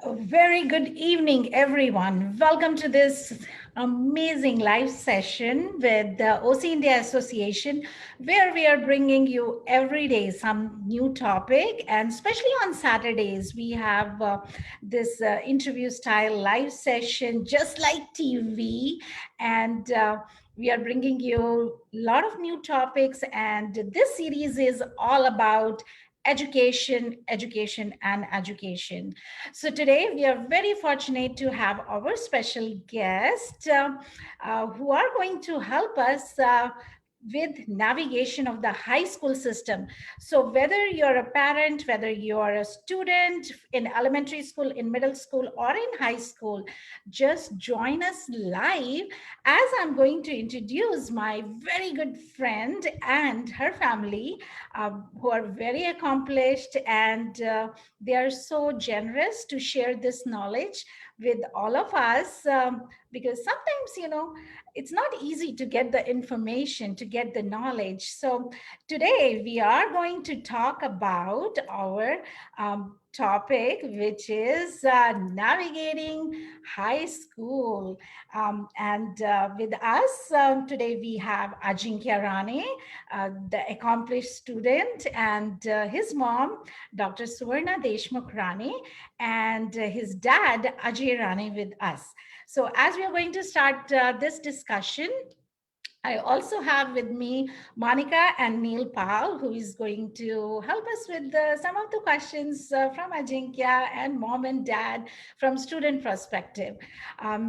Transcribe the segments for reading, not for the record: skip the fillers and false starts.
A very good evening, everyone. Welcome to this amazing live session with the OC India Association, where we are bringing you every day some new topic. And especially on Saturdays, we have this interview style live session, just like TV. And we are bringing you a lot of new topics. And this series is all about education, and education. So today we are very fortunate to have our special guest who are going to help us with navigation of the high school system. So whether you're a parent, whether you're a student in elementary school, in middle school, or in high school, just join us live as I'm going to introduce my very good friend and her family, who are very accomplished, and they are so generous to share this knowledge with all of us, because sometimes, it's not easy to get the information, to get the knowledge. So today we are going to talk about our topic, which is navigating high school. And with us today we have Ajinkya Rane, the accomplished student, and his mom, Dr. Suvarna Deshmukh Rane, and his dad, Ajay Rane, with us. So, as we are going to start this discussion, I also have with me Monica and Neil Pal, who is going to help us with some of the questions from Ajinkya and mom and dad from student perspective.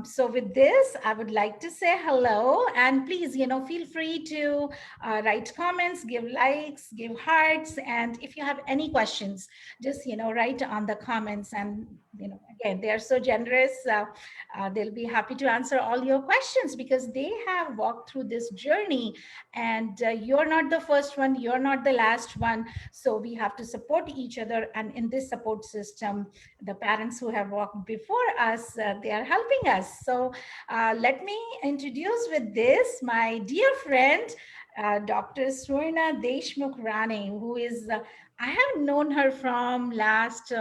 So with this, I would like to say hello, and please, feel free to write comments, give likes, give hearts, and if you have any questions, just, write on the comments. And, again, they are so generous. They'll be happy to answer all your questions because they have walked through this journey, and you're not the first one, you're not the last one. So we have to support each other, and in this support system, the parents who have walked before us, they are helping us. So let me introduce with this my dear friend, Dr. Swarna Deshmukh Rane, who is I have known her from last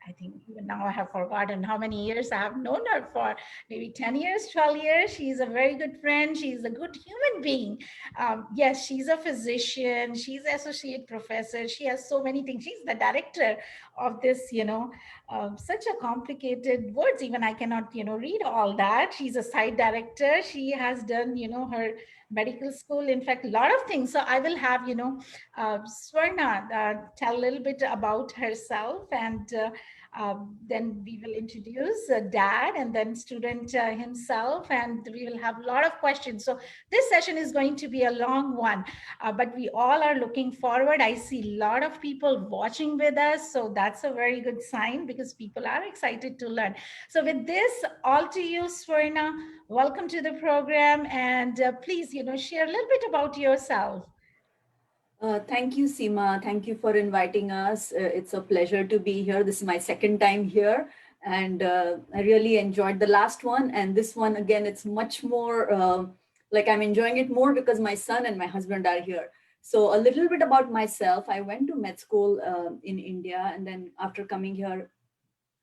I think even now I have forgotten how many years I have known her for, maybe 10 years, 12 years. She's a very good friend. She's a good human being. Yes, she's a physician. She's associate professor. She has so many things. She's the director of this, such a complicated words. Even I cannot, read all that. She's a site director. She has done, her medical school. In fact, a lot of things. So I will have, Swarna tell a little bit about herself, and Then we will introduce Dad and then student himself, and we will have a lot of questions. So this session is going to be a long one, but we all are looking forward. I see a lot of people watching with us, so that's a very good sign because people are excited to learn. So with this, all to you, Swarna. Welcome to the program, and please, share a little bit about yourself. Thank you, Seema. Thank you for inviting us. It's a pleasure to be here. This is my second time here, and I really enjoyed the last one. And this one, again, it's much more like I'm enjoying it more because my son and my husband are here. So, a little bit about myself. I went to med school in India, and then after coming here,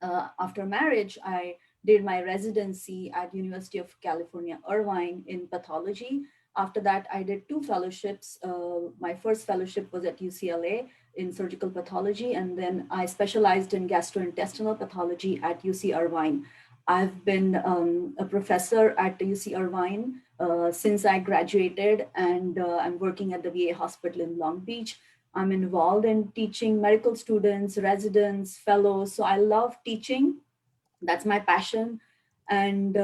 after marriage, I did my residency at University of California, Irvine in pathology. After that, I did two fellowships. My first fellowship was at UCLA in surgical pathology, and then I specialized in gastrointestinal pathology at UC Irvine. I've been a professor at the UC Irvine since I graduated, and I'm working at the VA hospital in Long Beach. I'm involved in teaching medical students, residents, fellows. So I love teaching. That's my passion. And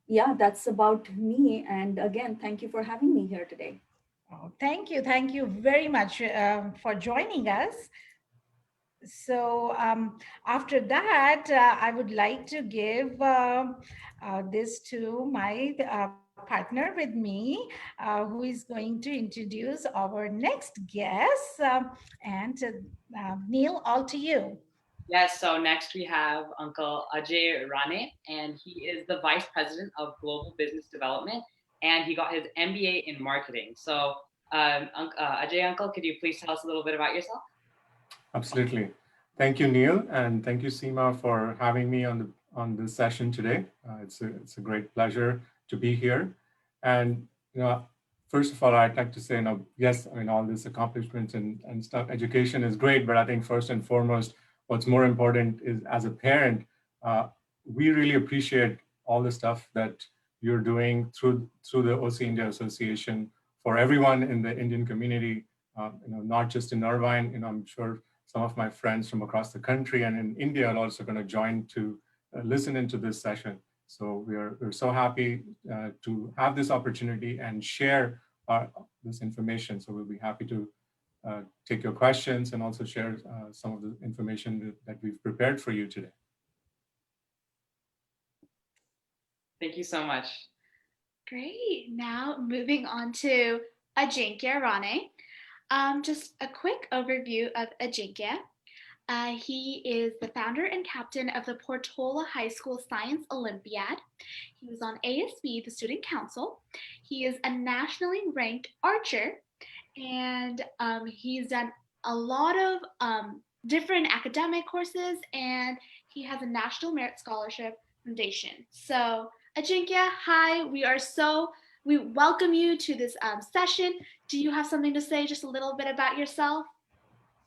yeah, that's about me. And again, thank you for having me here today. Oh, thank you. Thank you very much for joining us. So after that, I would like to give this to my partner with me, who is going to introduce our next guest. And Neil, all to you. Yes, so next we have Uncle Ajay Rane, and he is the Vice President of Global Business Development, and he got his MBA in marketing. So, Ajay, Uncle, could you please tell us a little bit about yourself? Absolutely. Thank you, Neil, and thank you, Seema, for having me on this session today. It's a great pleasure to be here. And first of all, I'd like to say, yes, I mean, all this accomplishments and stuff, education is great, but I think first and foremost, what's more important is as a parent, we really appreciate all the stuff that you're doing through the OC India Association for everyone in the Indian community. Not just in Irvine. I'm sure some of my friends from across the country and in India are also going to join to listen into this session. So we're so happy to have this opportunity and share this information. So we'll be happy to take your questions and also share some of the information that we've prepared for you today. Thank you so much. Great. Now moving on to Ajinkya Rane. Just a quick overview of Ajinkya. He is the founder and captain of the Portola High School Science Olympiad. He was on ASB, the Student Council. He is a nationally ranked archer, and he's done a lot of different academic courses, and he has a National Merit Scholarship Foundation. So, Ajinkya, hi. We welcome you to this session. Do you have something to say, just a little bit about yourself?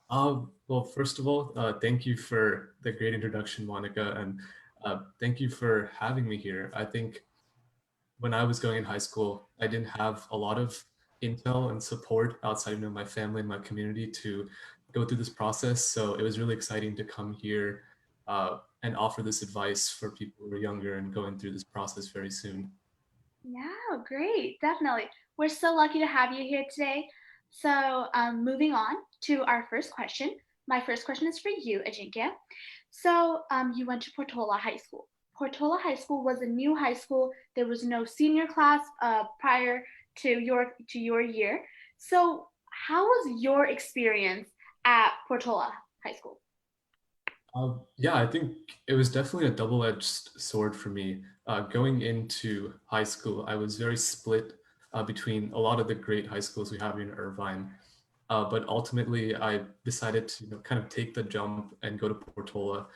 Well, first of all, thank you for the great introduction, Monica, and thank you for having me here. I think when I was going in high school, I didn't have a lot of intel and support outside of my family and my community to go through this process. So it was really exciting to come here and offer this advice for people who are younger and going through this process very soon. Yeah, great. Definitely. We're so lucky to have you here today. So, moving on to our first question. My first question is for you, Ajinkya. So, you went to Portola High School. Portola High School was a new high school. There was no senior class prior to your year. So, how was your experience at Portola High School? Yeah, I think it was definitely a double-edged sword for me. Going into high school, I was very split between a lot of the great high schools we have in Irvine. But ultimately, I decided to kind of take the jump and go to Portola.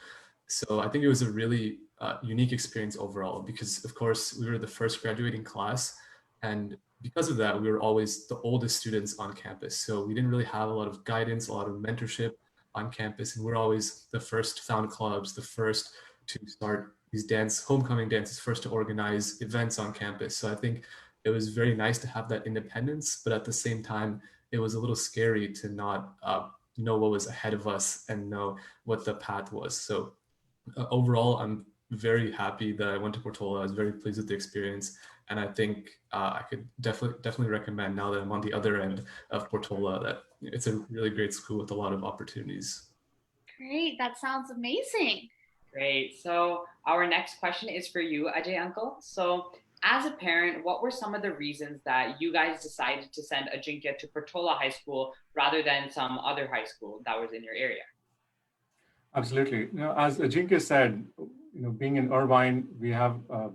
So I think it was a really unique experience overall because, of course, we were the first graduating class. And because of that, we were always the oldest students on campus. So we didn't really have a lot of guidance, a lot of mentorship on campus, and we're always the first to found clubs, the first to start these homecoming dances, first to organize events on campus. So I think it was very nice to have that independence, but at the same time, it was a little scary to not, know what was ahead of us and know what the path was. So overall, I'm very happy that I went to Portola. I was very pleased with the experience, and I think I could definitely recommend, now that I'm on the other end of Portola, that it's a really great school with a lot of opportunities. Great, that sounds amazing. Great. So our next question is for you, Ajay Uncle. So as a parent, what were some of the reasons that you guys decided to send Ajinkya to Portola High School rather than some other high school that was in your area? Absolutely. As Ajinkya said, being in Irvine, we have a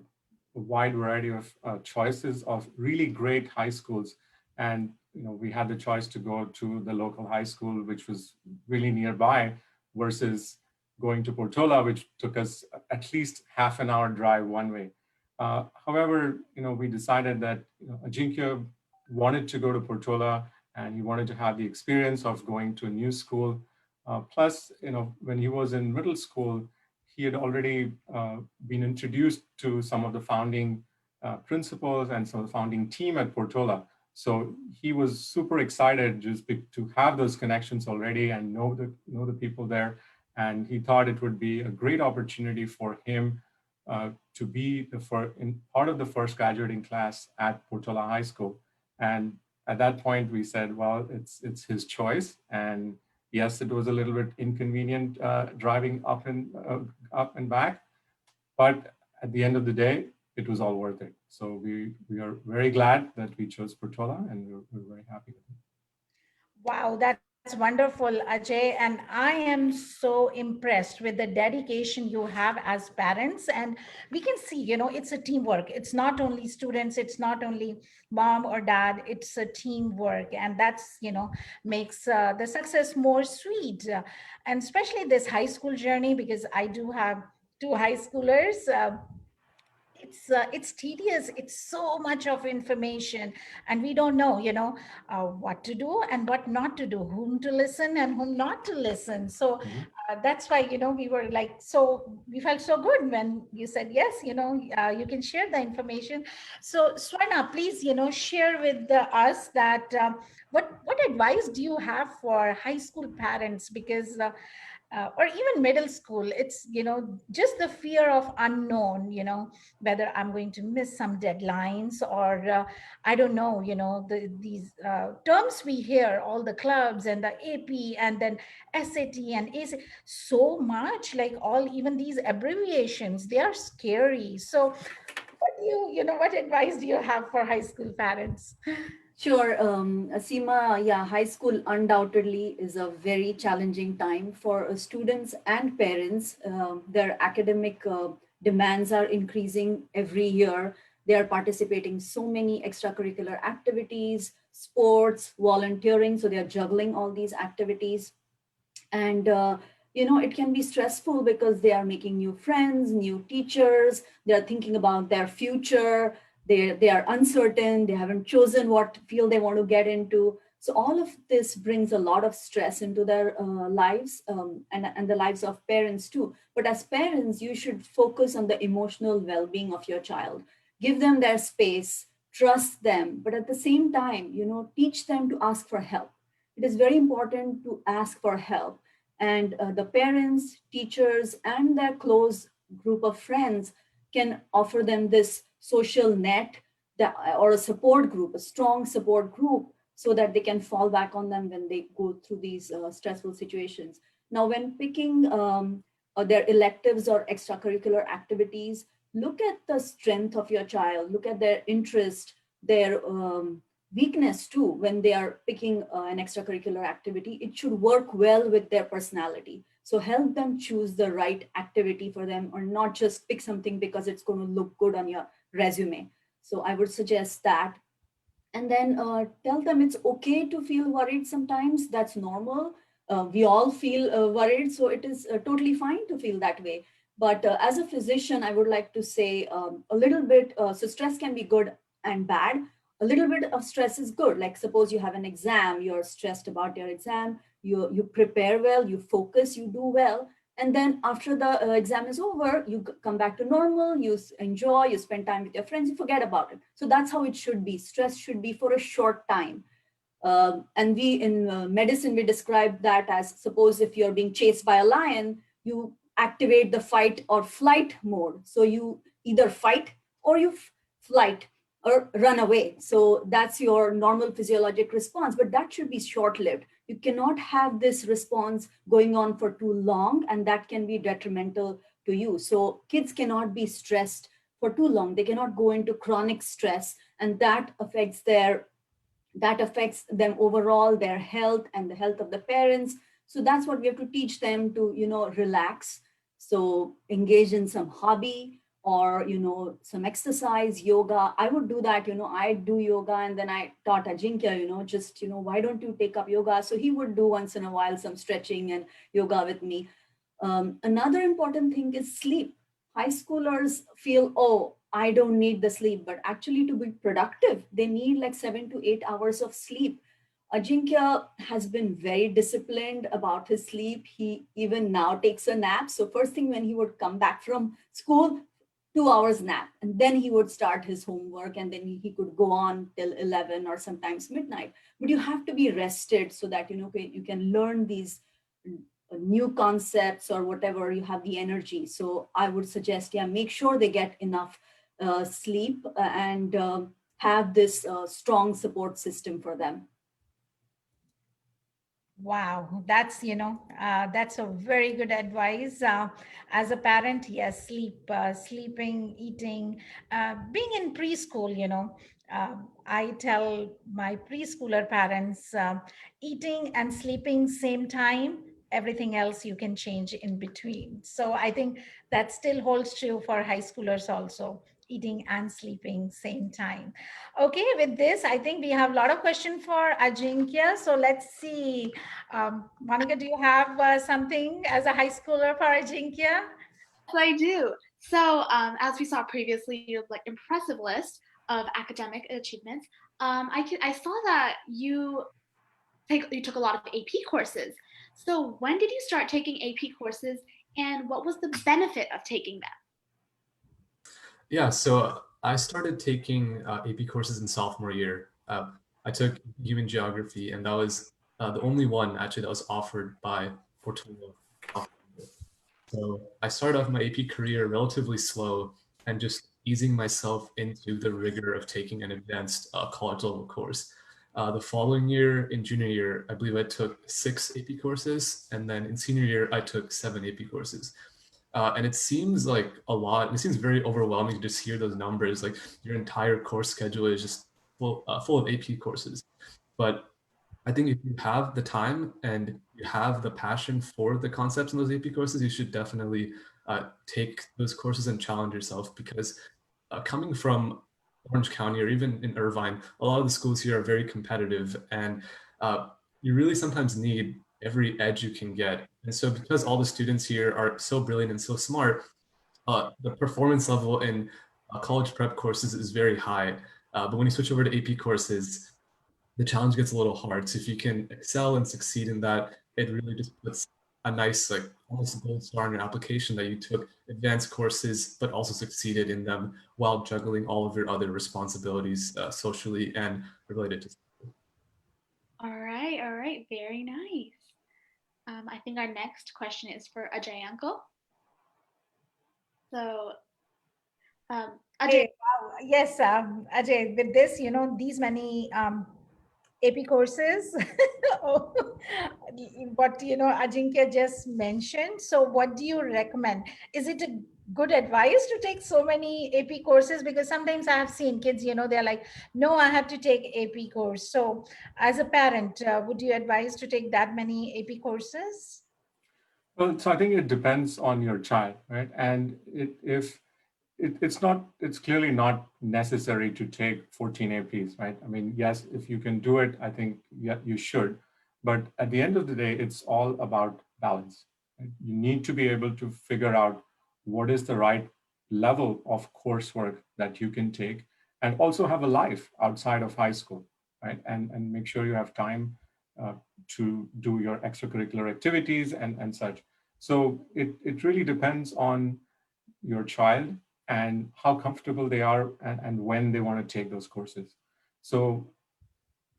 wide variety of choices of really great high schools. And, we had the choice to go to the local high school, which was really nearby, versus going to Portola, which took us at least half an hour drive one way. However, we decided that Ajinkya wanted to go to Portola, and he wanted to have the experience of going to a new school. Plus, when he was in middle school, he had already been introduced to some of the founding principals and some of the founding team at Portola. So he was super excited just to have those connections already and know the people there. And he thought it would be a great opportunity for him to be part of the first graduating class at Portola High School. And at that point, we said, well, it's his choice. And yes, it was a little bit inconvenient driving up and back, but at the end of the day, it was all worth it. So we are very glad that we chose Portola, and we're very happy with it. Wow, that's wonderful, Ajay. And I am so impressed with the dedication you have as parents. And we can see, it's a teamwork. It's not only students, it's not only mom or dad, it's a teamwork. And that's, makes the success more sweet. And especially this high school journey, because I do have two high schoolers. It's tedious. It's so much of information, and we don't know what to do and what not to do, whom to listen and whom not to listen. So that's why we were like, so we felt so good when you said yes, you can share the information. So Swarna, please share with us that what advice do you have for high school parents, because or even middle school, it's just the fear of unknown, whether I'm going to miss some deadlines, or I don't know, these terms we hear, all the clubs and the AP and then SAT and AC, so much, like all, even these abbreviations, they are scary. So what do what advice do you have for high school parents? Sure, Seema, yeah, high school undoubtedly is a very challenging time for students and parents. Their academic demands are increasing every year. They are participating so many extracurricular activities, sports, volunteering. So they are juggling all these activities. And, it can be stressful because they are making new friends, new teachers. They are thinking about their future. They are uncertain. They haven't chosen what field they want to get into. So all of this brings a lot of stress into their lives, and the lives of parents too. But as parents, you should focus on the emotional well-being of your child. Give them their space, trust them, but at the same time, teach them to ask for help. It is very important to ask for help. And the parents, teachers, and their close group of friends can offer them this social net or a support group, a strong support group, so that they can fall back on them when they go through these stressful situations. Now, when picking their electives or extracurricular activities, look at the strength of your child, look at their interest, their weakness too. When they are picking an extracurricular activity, it should work well with their personality. So help them choose the right activity for them, or not just pick something because it's going to look good on your resume. So I would suggest that. And then tell them it's okay to feel worried sometimes. That's normal. We all feel worried, so it is totally fine to feel that way. But as a physician, I would like to say a little bit, so stress can be good and bad. A little bit of stress is good. Like suppose you have an exam, you're stressed about your exam, you prepare well, you focus, you do well. And then after the exam is over, you come back to normal, you enjoy, you spend time with your friends, you forget about it. So that's how it should be. Stress should be for a short time. And we in medicine, we describe that as, suppose if you're being chased by a lion, you activate the fight or flight mode. So you either fight or you flight or run away. So that's your normal physiologic response, but that should be short-lived. You cannot have this response going on for too long, and that can be detrimental to you. So kids cannot be stressed for too long. They cannot go into chronic stress, and that affects them overall, their health and the health of the parents. So that's what we have to teach them to, relax. So engage in some hobby or, some exercise, yoga. I would do that, I do yoga, and then I taught Ajinkya, just, why don't you take up yoga? So he would do once in a while some stretching and yoga with me. Another important thing is sleep. High schoolers feel, oh, I don't need the sleep, but actually to be productive, they need like 7 to 8 hours of sleep. Ajinkya has been very disciplined about his sleep. He even now takes a nap. So first thing when he would come back from school, 2 hours nap, and then he would start his homework, and then he could go on till 11 or sometimes midnight. But you have to be rested so that, you can learn these new concepts or whatever, you have the energy. So I would suggest, yeah, make sure they get enough sleep and have this strong support system for them. Wow, that's a very good advice. As a parent, yes, sleeping, eating, being in preschool, I tell my preschooler parents, eating and sleeping same time, everything else you can change in between. So I think that still holds true for high schoolers also, eating and sleeping same time. Okay, with this, I think we have a lot of questions for Ajinkya. So let's see. Monica, do you have something as a high schooler for Ajinkya? Yes, I do. So, as we saw previously, you have like impressive list of academic achievements. I saw that you took a lot of AP courses. So, when did you start taking AP courses, and what was the benefit of taking them? Yeah, so I started taking AP courses in sophomore year. I took human geography, and that was the only one actually that was offered by Portola. So I started off my AP career relatively slow and just easing myself into the rigor of taking an advanced college level course. The following year, in junior year, I believe I took 6 AP courses, and then in senior year, I took 7 AP courses. And it seems like a lot. It seems very overwhelming to just hear those numbers. Like your entire course schedule is just full of AP courses. But I think if you have the time and you have the passion for the concepts in those AP courses, you should definitely take those courses and challenge yourself, because coming from Orange County or even in Irvine, a lot of the schools here are very competitive, and you really sometimes need every edge you can get. And so because all the students here are so brilliant and so smart, the performance level in college prep courses is very high. But when you switch over to AP courses, the challenge gets a little hard. So if you can excel and succeed in that, it really just puts a nice, like almost a gold star on your application that you took advanced courses, but also succeeded in them while juggling all of your other responsibilities socially and related to. All right, very nice. I think our next question is for Ajay Uncle. So, Ajay, Hey, wow. Yes, Ajay, with this, these many AP courses, oh, what, Ajinkya just mentioned. So what do you recommend? Is it a good advice to take so many AP courses? Because sometimes I have seen kids, they're like, no, I have to take AP course. So as a parent, would you advise to take that many AP courses? Well, so I think it depends on your child, right? And if it's clearly not necessary to take 14 APs, right? I mean, yes, if you can do it, I think yeah, you should. But at the end of the day, it's all about balance. Right? You need to be able to figure out what is the right level of coursework that you can take, and also have a life outside of high school, right? And make sure you have time to do your extracurricular activities and such. So it really depends on your child and how comfortable they are and when they want to take those courses. So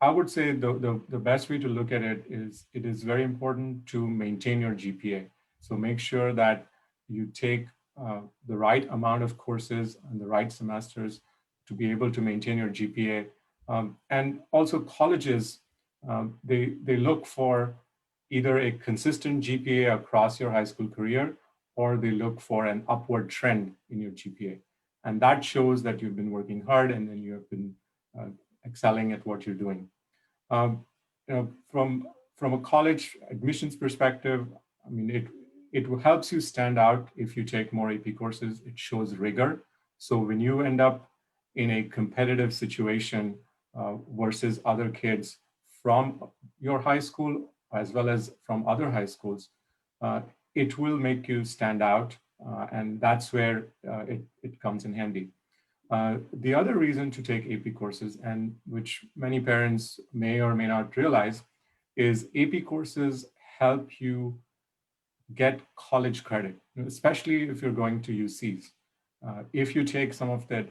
I would say the best way to look at it is very important to maintain your GPA. So make sure that you take the right amount of courses and the right semesters to be able to maintain your GPA. And also colleges, they look for either a consistent GPA across your high school career, or they look for an upward trend in your GPA. And that shows that you've been working hard and then you have been excelling at what you're doing. You know, from a college admissions perspective, I mean, it helps you stand out if you take more AP courses. It shows rigor. So when you end up in a competitive situation versus other kids from your high school as well as from other high schools, it will make you stand out, and that's where it comes in handy. The other reason to take AP courses, and which many parents may or may not realize, is AP courses help you get college credit, especially if you're going to UCs. If you take some of that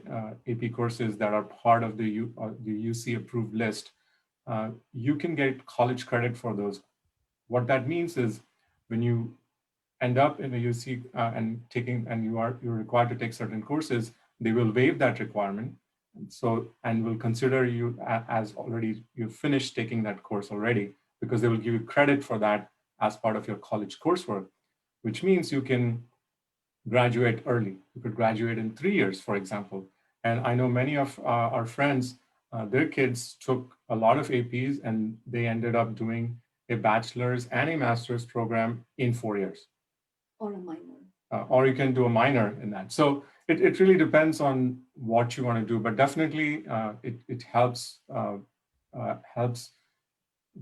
AP courses that are part of the UC approved list, you can get college credit for those. What that means is when you end up in a UC and you're required to take certain courses, they will waive that requirement. And will consider you as already you finished taking that course already, because they will give you credit for that as part of your college coursework, which means you can graduate early. You could graduate in 3 years, for example. And I know many of our friends, their kids took a lot of APs and they ended up doing a bachelor's and a master's program in 4 years. Or a minor. Or you can do a minor in that. So it really depends on what you want to do, but definitely it helps helps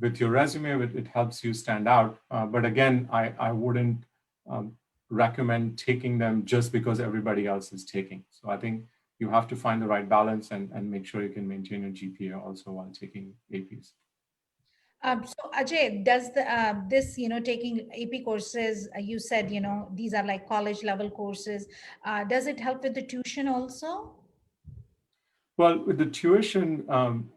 with your resume. It helps you stand out. But again, I wouldn't recommend taking them just because everybody else is taking. So I think you have to find the right balance and make sure you can maintain your GPA also while taking APs. So Ajay, does this, taking AP courses, you said, these are like college level courses. Does it help with the tuition also? Well, with the tuition,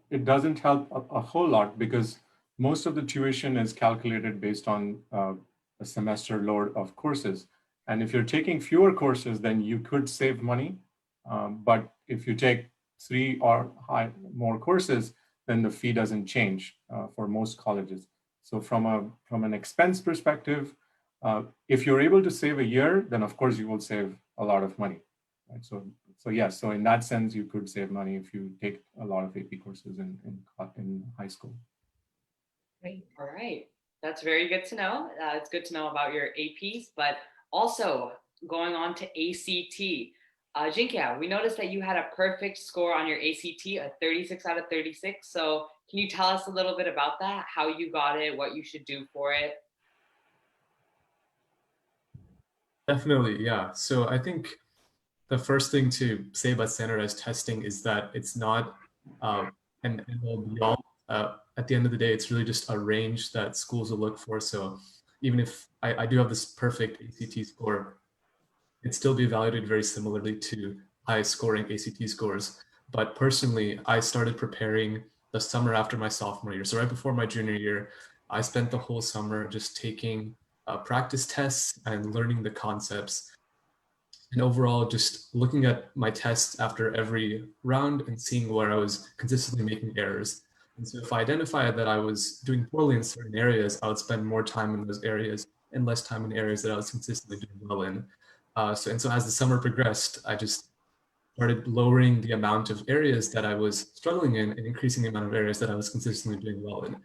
it doesn't help a whole lot because most of the tuition is calculated based on a semester load of courses. And if you're taking fewer courses, then you could save money. But if you take 3 or more courses, then the fee doesn't change for most colleges. So from an expense perspective, if you're able to save a year, then of course you will save a lot of money. Right? So yes, so in that sense, you could save money if you take a lot of AP courses in high school. Great. All right. That's very good to know. It's good to know about your APs, but also going on to ACT. Jinkya, we noticed that you had a perfect score on your ACT, a 36 out of 36. So can you tell us a little bit about that, how you got it, what you should do for it? Definitely, yeah. So I think the first thing to say about standardized testing is that it's not an end-all be-all. At the end of the day, it's really just a range that schools will look for. So even if I do have this perfect ACT score, it'd still be evaluated very similarly to high scoring ACT scores. But personally, I started preparing the summer after my sophomore year. So right before my junior year, I spent the whole summer just taking practice tests and learning the concepts. And overall, just looking at my tests after every round and seeing where I was consistently making errors. And so if I identified that I was doing poorly in certain areas, I would spend more time in those areas and less time in areas that I was consistently doing well in. So as the summer progressed, I just started lowering the amount of areas that I was struggling in and increasing the amount of areas that I was consistently doing well in.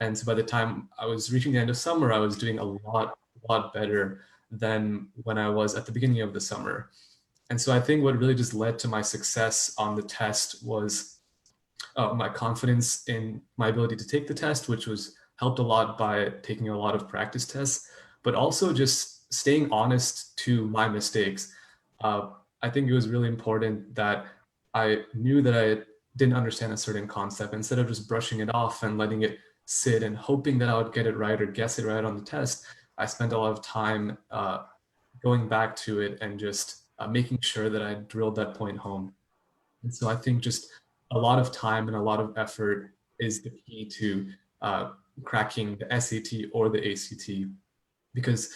And so by the time I was reaching the end of summer, I was doing a lot better than when I was at the beginning of the summer. And so I think what really just led to my success on the test was my confidence in my ability to take the test, which was helped a lot by taking a lot of practice tests, but also just staying honest to my mistakes. I think it was really important that I knew that I didn't understand a certain concept. Instead of just brushing it off and letting it sit and hoping that I would get it right or guess it right on the test, I spent a lot of time going back to it and just making sure that I drilled that point home. And so I think just a lot of time and a lot of effort is the key to cracking the SAT or the ACT, because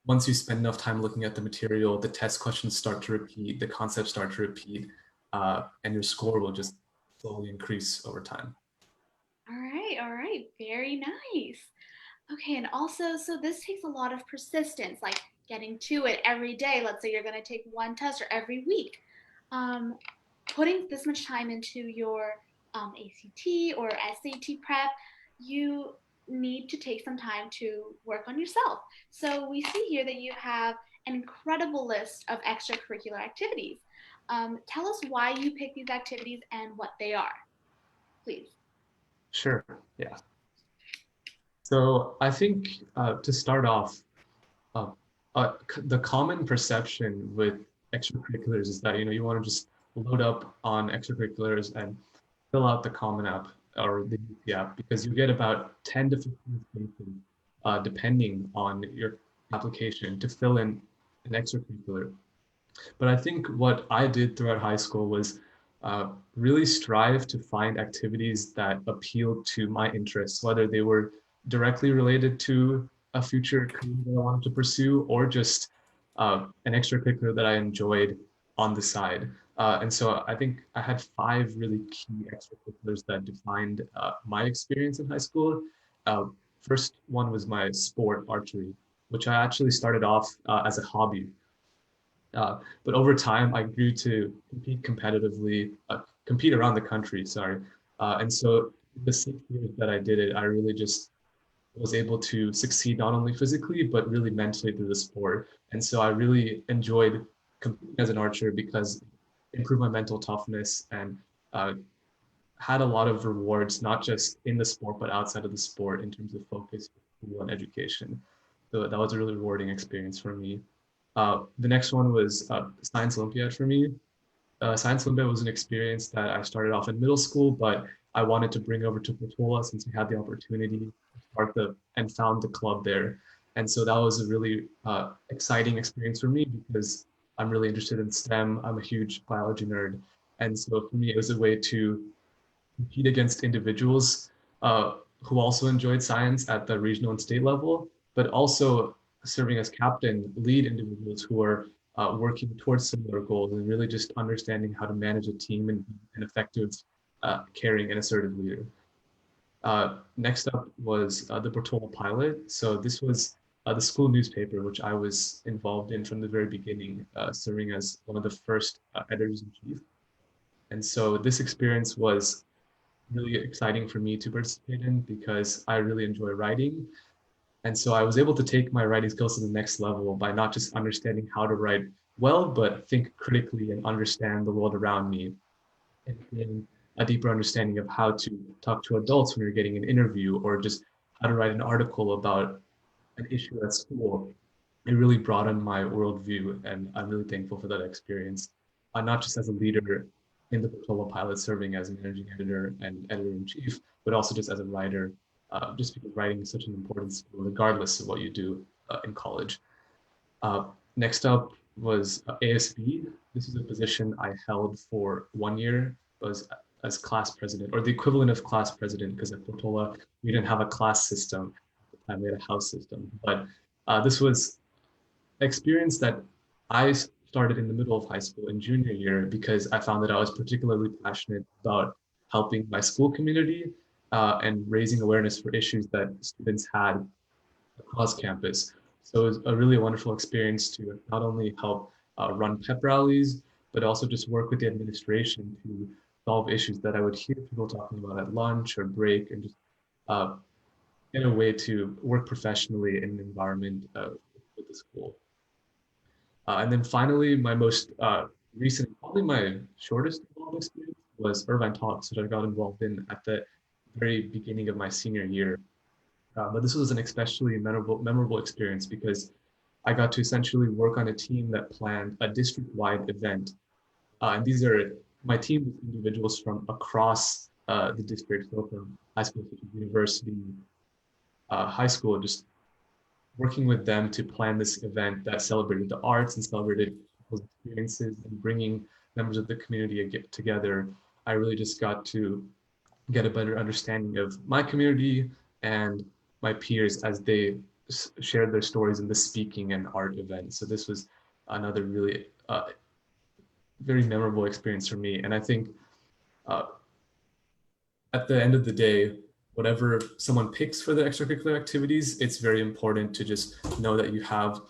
once you spend enough time looking at the material, the test questions start to repeat, the concepts start to repeat, and your score will just slowly increase over time. All right, very nice. Okay, and also, so this takes a lot of persistence, like getting to it every day. Let's say you're going to take one test or every week. Putting this much time into your ACT or SAT prep, you need to take some time to work on yourself. So we see here that you have an incredible list of extracurricular activities. Tell us why you pick these activities and what they are, please. Sure, yeah. So I think to start off, the common perception with extracurriculars is that you want to just load up on extracurriculars and fill out the Common App or the UP app, because you get about 10 to 15 spaces, depending on your application, to fill in an extracurricular. But I think what I did throughout high school was really strive to find activities that appealed to my interests, whether they were directly related to a future career that I wanted to pursue, or just an extracurricular that I enjoyed on the side. And so I think I had 5 really key extracurriculars that defined my experience in high school. First one was my sport, archery, which I actually started off as a hobby. But over time, I grew to compete competitively, compete around the country, sorry. And so the 6 years that I did it, I really just was able to succeed not only physically, but really mentally through the sport. And so I really enjoyed competing as an archer because it improved my mental toughness and had a lot of rewards, not just in the sport, but outside of the sport in terms of focus, school, and education. So that was a really rewarding experience for me. The next one was Science Olympiad for me. Science Olympiad was an experience that I started off in middle school, but I wanted to bring over to Portola since we had the opportunity to start and found the club there. And so that was a really exciting experience for me because I'm really interested in STEM. I'm a huge biology nerd. And so for me, it was a way to compete against individuals who also enjoyed science at the regional and state level, but also serving as captain, lead individuals who are working towards similar goals and really just understanding how to manage a team and be an effective, caring and assertive leader. Next up was the Portola Pilot. So this was the school newspaper, which I was involved in from the very beginning, serving as one of the first editors-in-chief. And so this experience was really exciting for me to participate in because I really enjoy writing. And so I was able to take my writing skills to the next level by not just understanding how to write well, but think critically and understand the world around me and gain a deeper understanding of how to talk to adults when you're getting an interview, or just how to write an article about an issue at school. It really broadened my worldview, and I'm really thankful for that experience, not just as a leader in the Portola Pilot, serving as managing editor and editor-in-chief, but also just as a writer, just because writing is such an important skill, regardless of what you do in college. Next up was ASB. This is a position I held for 1 year, was as class president, or the equivalent of class president, because at Portola, we didn't have a class system. We had a house system. But this was an experience that I started in the middle of high school in junior year because I found that I was particularly passionate about helping my school community and raising awareness for issues that students had across campus. So it was a really wonderful experience to not only help run pep rallies, but also just work with the administration to solve issues that I would hear people talking about at lunch or break, and just in a way to work professionally in an environment with the school. And then finally, my most recent, probably my shortest involved experience was Irvine Talks, which I got involved in at the very beginning of my senior year. But this was an especially memorable experience because I got to essentially work on a team that planned a district-wide event. And these are my team with individuals from across the district, so from high school, university, high school, just working with them to plan this event that celebrated the arts and celebrated people's experiences and bringing members of the community together. I really just got to get a better understanding of my community and my peers as they shared their stories in the speaking and art event. So this was another really very memorable experience for me. And I think uh, at the end of the day, whatever someone picks for the extracurricular activities, it's very important to just know that you have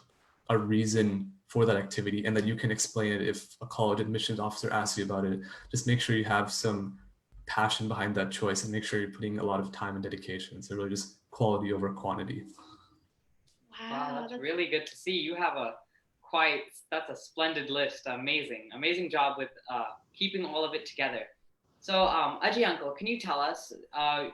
a reason for that activity and that you can explain it if a college admissions officer asks you about it. Just make sure you have some passion behind that choice and make sure you're putting a lot of time and dedication. So really just quality over quantity. Wow, that's that's really good to see. You have that's a splendid list. Amazing job with keeping all of it together. So, Ajay Uncle, can you tell us?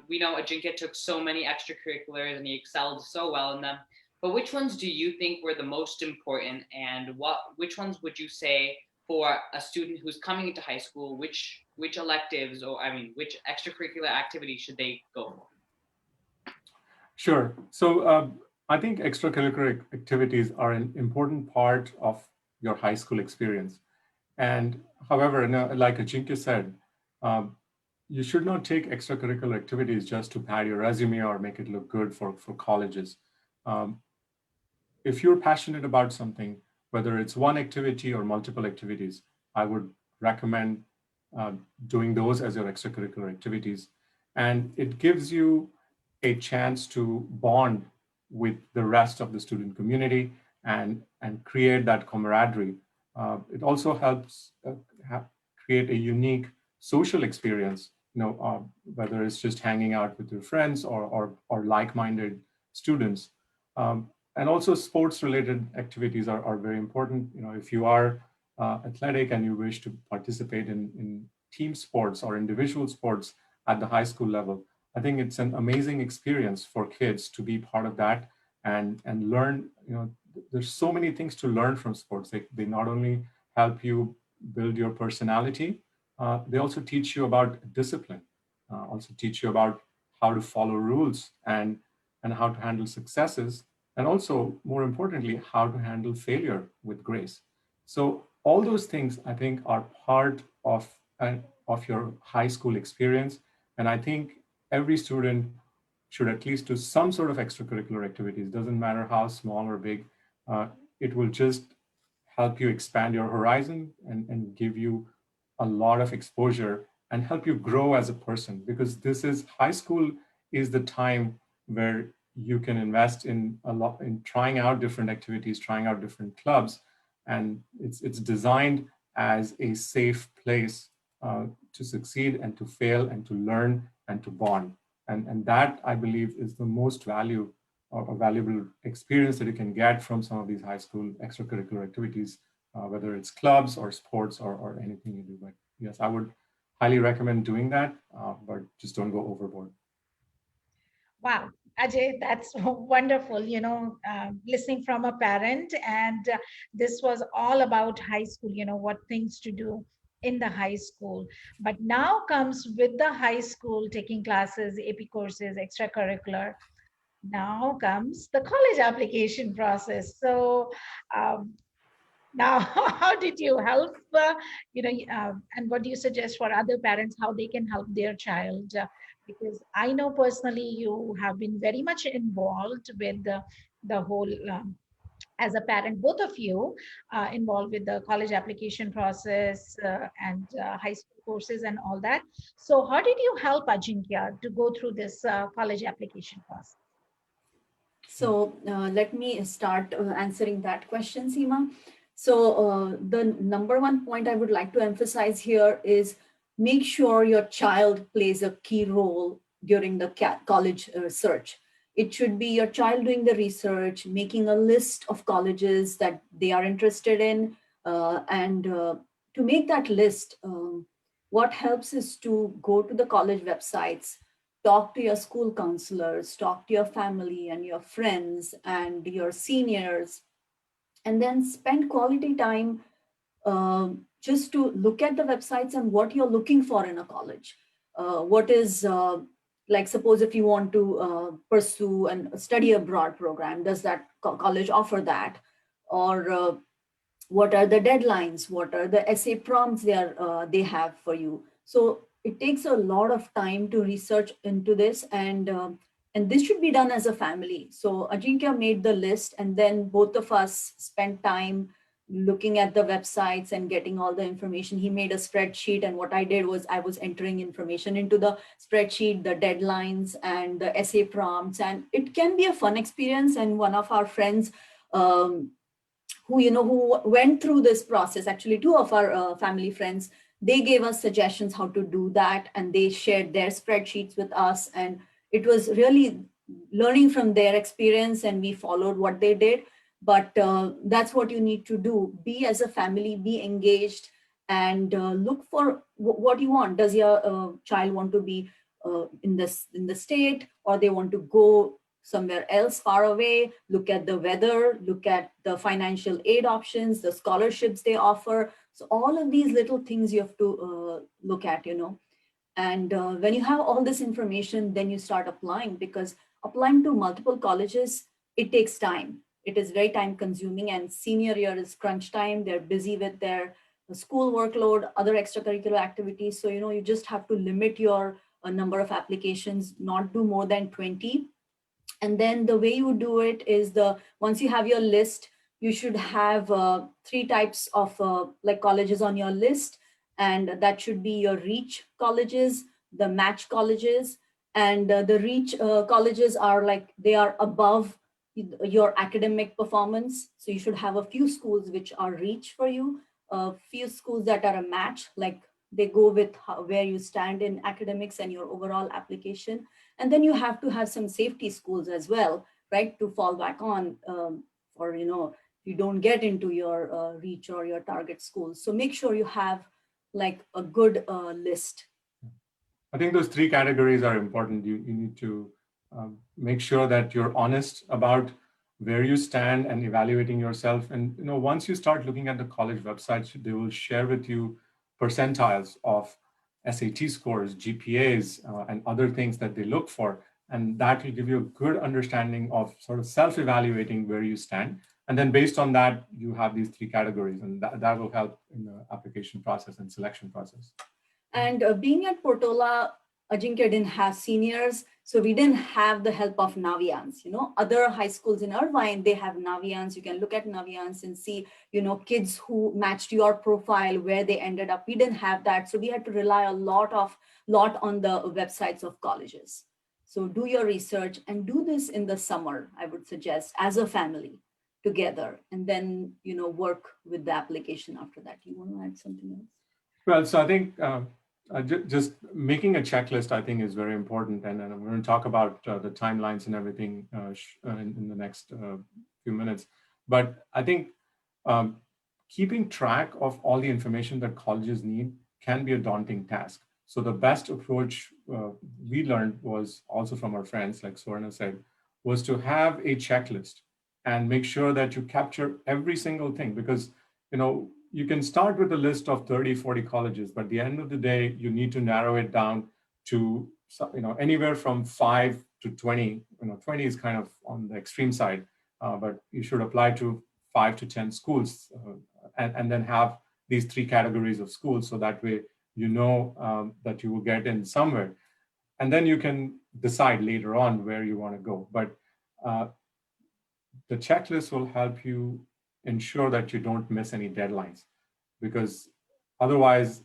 We know Ajinkya took so many extracurriculars and he excelled so well in them. But which ones do you think were the most important, and which ones would you say for a student who's coming into high school? Which electives, or I mean, which extracurricular activities should they go for? Sure. So I think extracurricular activities are an important part of your high school experience. And however, like Ajinkya said, um, you should not take extracurricular activities just to pad your resume or make it look good for colleges. Um, if you're passionate about something, whether it's one activity or multiple activities, I would recommend doing those as your extracurricular activities. And it gives you a chance to bond with the rest of the student community and create that camaraderie. It also helps create a unique social experience, whether it's just hanging out with your friends or like-minded students. And also sports related activities are very important. If you are athletic and you wish to participate in team sports or individual sports at the high school level, I think it's an amazing experience for kids to be part of that and learn. There's so many things to learn from sports. They not only help you build your personality, they also teach you about discipline, also teach you about how to follow rules and how to handle successes, and also more importantly, how to handle failure with grace. So all those things I think are part of your high school experience, and I think every student should at least do some sort of extracurricular activities. Doesn't matter how small or big. Uh, it will just help you expand your horizon and give you a lot of exposure and help you grow as a person, because this is high school is the time where you can invest in a lot in trying out different activities, trying out different clubs, and it's designed as a safe place to succeed and to fail and to learn and to bond. And that, I believe, is the most value or a valuable experience that you can get from some of these high school extracurricular activities, whether it's clubs or sports or anything you do. But yes, I would highly recommend doing that, but just don't go overboard. Wow, Ajay, that's wonderful. Listening from a parent, and this was all about high school, what things to do in the high school. But now comes with the high school taking classes, AP courses, extracurricular. Now comes the college application process. So, um, now, how did you help, and what do you suggest for other parents, how they can help their child? Because I know personally you have been very much involved with the whole, as a parent, both of you involved with the college application process and high school courses and all that. So how did you help Ajinkya to go through this college application process? So let me start answering that question, Seema. So the number one point I would like to emphasize here is make sure your child plays a key role during the college search. It should be your child doing the research, making a list of colleges that they are interested in. And to make that list, what helps is to go to the college websites, talk to your school counselors, talk to your family and your friends and your seniors, and then spend quality time just to look at the websites and what you're looking for in a college. What is, like, suppose if you want to pursue a study abroad program, does that college offer that? Or what are the deadlines? What are the essay prompts they have for you? So it takes a lot of time to research into this, and this should be done as a family. So Ajinkya made the list, and then both of us spent time looking at the websites and getting all the information. He made a spreadsheet, and what I did was I was entering information into the spreadsheet, the deadlines and the essay prompts, and it can be a fun experience. And one of our friends, um, who went through this process, actually two of our family friends, they gave us suggestions how to do that, and they shared their spreadsheets with us, and it was really learning from their experience, and we followed what they did. But that's what you need to do: be as a family, be engaged, and look for what you want. Does your child want to be in the state, or they want to go somewhere else far away? Look at the weather, look at the financial aid options, the scholarships they offer. So all of these little things you have to look at, and when you have all this information, then you start applying, because applying to multiple colleges, it takes time. It is very time consuming, and senior year is crunch time. They're busy with their school workload, other extracurricular activities. So, you just have to limit your number of applications, not do more than 20. And then the way you do it is, once you have your list, you should have three types of like colleges on your list, and that should be your reach colleges, the match colleges, and the reach colleges are like, they are above your academic performance. So you should have a few schools which are reach for you, a few schools that are a match, like they go with where you stand in academics and your overall application. And then you have to have some safety schools as well, right, to fall back on, for, if you don't get into your reach or your target schools. So make sure you have like a good list. I think those three categories are important. You need to make sure that you're honest about where you stand and evaluating yourself. And once you start looking at the college websites, they will share with you percentiles of SAT scores, GPAs, and other things that they look for. And that will give you a good understanding of sort of self-evaluating where you stand. And then based on that, you have these three categories, and that will help in the application process and selection process. And being at Portola, Ajinkya didn't have seniors, so we didn't have the help of Naviance. Other high schools in Irvine, they have Naviance. You can look at Naviance and see, kids who matched your profile, where they ended up. We didn't have that, so we had to rely a lot on the websites of colleges. So do your research and do this in the summer, I would suggest, as a family together, and then work with the application after that. You want to add something else? Well, so I think just making a checklist, I think, is very important. And I'm going to talk about the timelines and everything in the next few minutes. But I think keeping track of all the information that colleges need can be a daunting task. So the best approach we learned was also from our friends, like Swarna said, was to have a checklist and make sure that you capture every single thing, because, you can start with a list of 30, 40 colleges, but at the end of the day, you need to narrow it down to, anywhere from 5 to 20. 20 is kind of on the extreme side, but you should apply to 5 to 10 schools, and then have these three categories of schools. So that way, that you will get in somewhere. And then you can decide later on where you want to go. But the checklist will help you ensure that you don't miss any deadlines, because otherwise,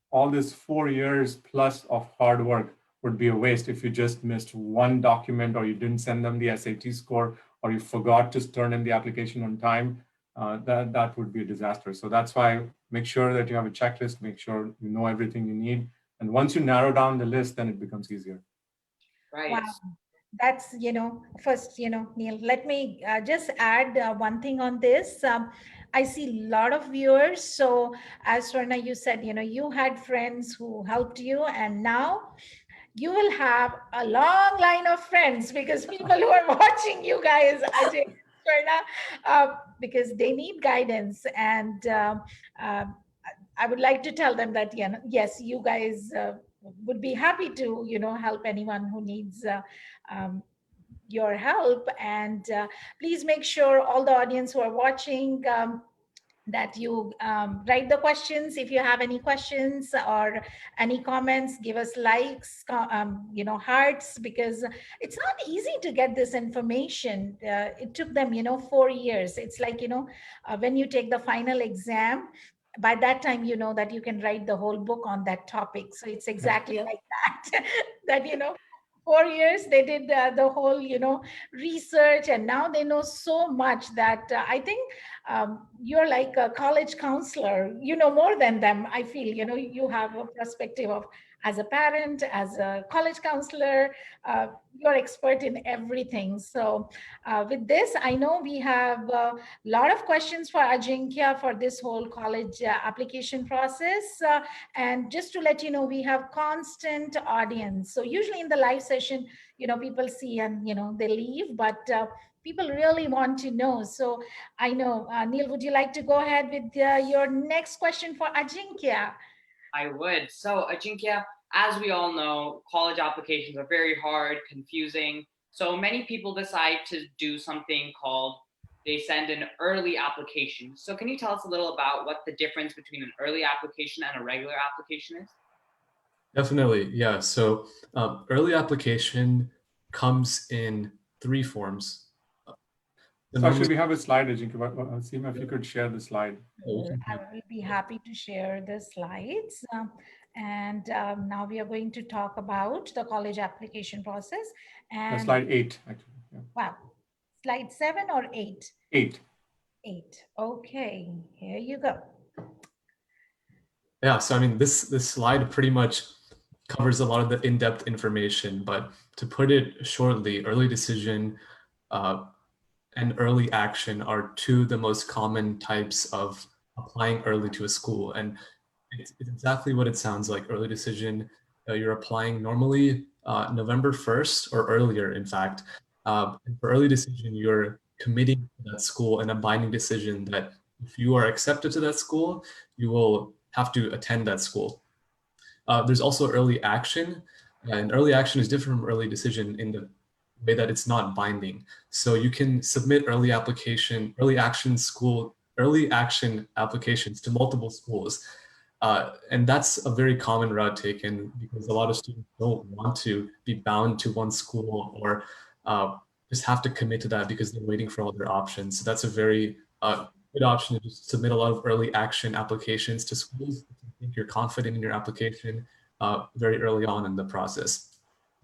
all this 4 years plus of hard work would be a waste if you just missed one document, or you didn't send them the SAT score, or you forgot to turn in the application on time. That would be a disaster. So that's why make sure that you have a checklist, make sure you know everything you need. And once you narrow down the list, then it becomes easier. Right. Wow. That's, first, Neil, let me just add one thing on this. I see a lot of viewers. So as Swarna, you said, you had friends who helped you, and now you will have a long line of friends, because people who are watching you guys, Ajay, Swarna, because they need guidance. And I would like to tell them that, yes, you guys would be happy to, help anyone who needs um, your help. And please make sure all the audience who are watching, that you write the questions. If you have any questions or any comments, give us likes, hearts, because it's not easy to get this information. It took them, 4 years. It's like, when you take the final exam, by that time, you know that you can write the whole book on that topic. So it's exactly Yep. like that, that, 4 years they did the whole, research, and now they know so much that I think you're like a college counselor, you know more than them. I feel, you have a perspective of, as a parent, as a college counselor, you're expert in everything. So with this, I know we have a lot of questions for Ajinkya for this whole college application process. And just to let you know, we have constant audience. So usually in the live session, people see and, they leave, but people really want to know. So I know, Neil, would you like to go ahead with your next question for Ajinkya? I would. So, Ajinkya, as we all know, college applications are very hard, confusing. So many people decide to do something called they send an early application. So, can you tell us a little about what the difference between an early application and a regular application is? Definitely, yeah. So early application comes in three forms. The So actually, normally, we have a slide, Ajinkya. Seema, if you could share the slide. I will be happy to share the slides. And now we are going to talk about the college application process. And Slide 8, actually. Yeah. wow, slide 7 or 8? 8. 8. Okay, here you go. yeah. So I mean, this slide pretty much covers a lot of the in-depth information, but to put it shortly, early decision and early action are two of the most common types of applying early to a school. And it's exactly what it sounds like. Early decision, you're applying normally November 1st or earlier, in fact. And for early decision, you're committing to that school in a binding decision that if you are accepted to that school, you will have to attend that school. There's also early action, and early action is different from early decision in the way that it's not binding. So you can submit early action applications to multiple schools. And that's a very common route taken because a lot of students don't want to be bound to one school or just have to commit to that because they're waiting for all their options. So that's a very good option to just submit a lot of early action applications to schools if you think you're confident in your application very early on in the process.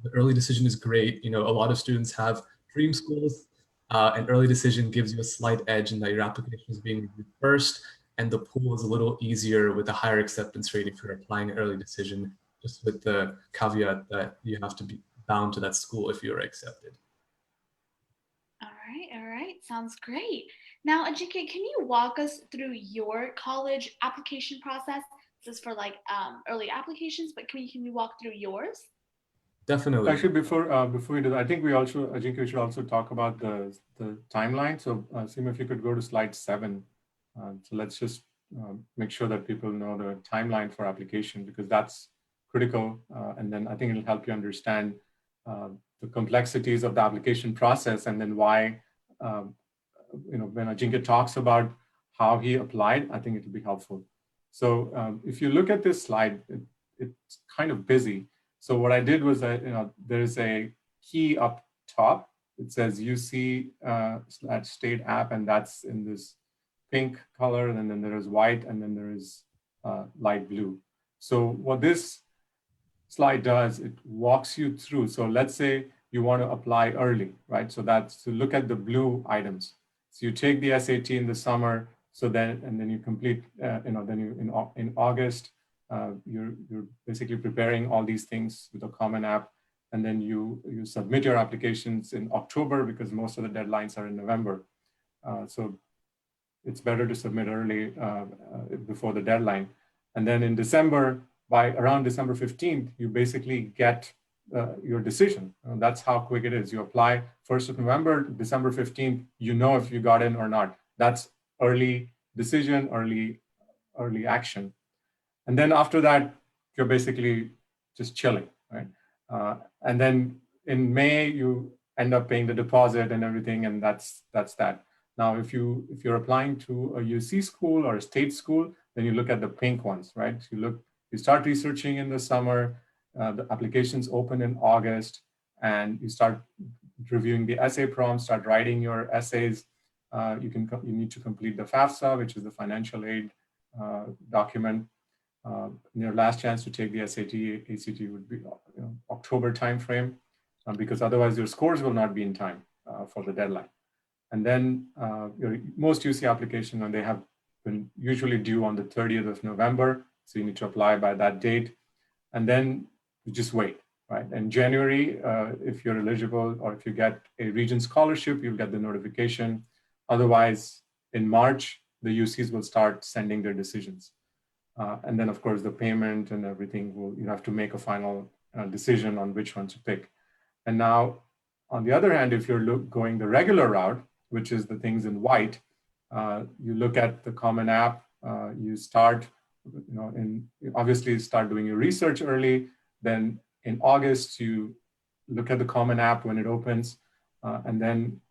The early decision is great. A lot of students have dream schools, and early decision gives you a slight edge in that your application is being reviewed first, and the pool is a little easier with a higher acceptance rate if you're applying early decision, just with the caveat that you have to be bound to that school if you're accepted. All right, sounds great. Now, Ajinkya, can you walk us through your college application process? This is for like early applications, but can you walk through yours? Definitely. Actually, before we do that, I think Ajinkya, we should also talk about the timeline. So, Seema, if you could go to slide 7. So let's just make sure that people know the timeline for application, because that's critical. And then I think it'll help you understand the complexities of the application process, and then why, when Ajinkya talks about how he applied, I think it'll be helpful. So if you look at this slide, it's kind of busy. So what I did was, there's a key up top. It says UC/state app, and that's in this pink color, and then there is white, and then there is light blue. So what this slide does, it walks you through. So let's say you want to apply early, right? So that's to look at the blue items. So you take the SAT in the summer, and then you complete, then you in August, you're basically preparing all these things with a Common App, and then you submit your applications in October because most of the deadlines are in November. So it's better to submit early before the deadline. And then in December, by around December 15th, you basically get your decision. That's how quick it is. You apply 1st of November, December 15th, you know if you got in or not. That's early decision, early action. And then after that, you're basically just chilling, right? And then in May, you end up paying the deposit and everything, and that's that. Now, if you're applying to a UC school or a state school, then you look at the pink ones, right? You start researching in the summer, the applications open in August, and you start reviewing the essay prompts, start writing your essays. You need to complete the FAFSA, which is the financial aid document. Your last chance to take the SAT, ACT would be October timeframe, because otherwise your scores will not be in time for the deadline. And then most UC applications, they have been usually due on the 30th of November. So you need to apply by that date. And then you just wait, right? In January, if you're eligible or if you get a Regent scholarship, you'll get the notification. Otherwise, in March, the UCs will start sending their decisions. And then, of course, the payment and everything, you have to make a final decision on which one to pick. And now, on the other hand, if you're going the regular route, which is the things in white, you look at the Common App, you start, obviously start doing your research early. Then in August, you look at the Common App when it opens, and then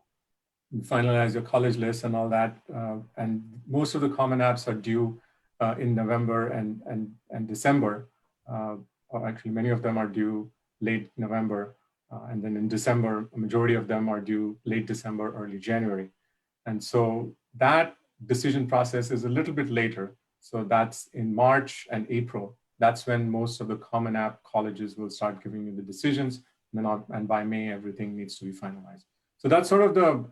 you finalize your college list and all that. And most of the Common Apps are due in November and December, or actually many of them are due late November. And then in December, a majority of them are due late December, early January. And so that decision process is a little bit later. So that's in March and April. That's when most of the Common App colleges will start giving you the decisions. And by May, everything needs to be finalized. So that's sort of the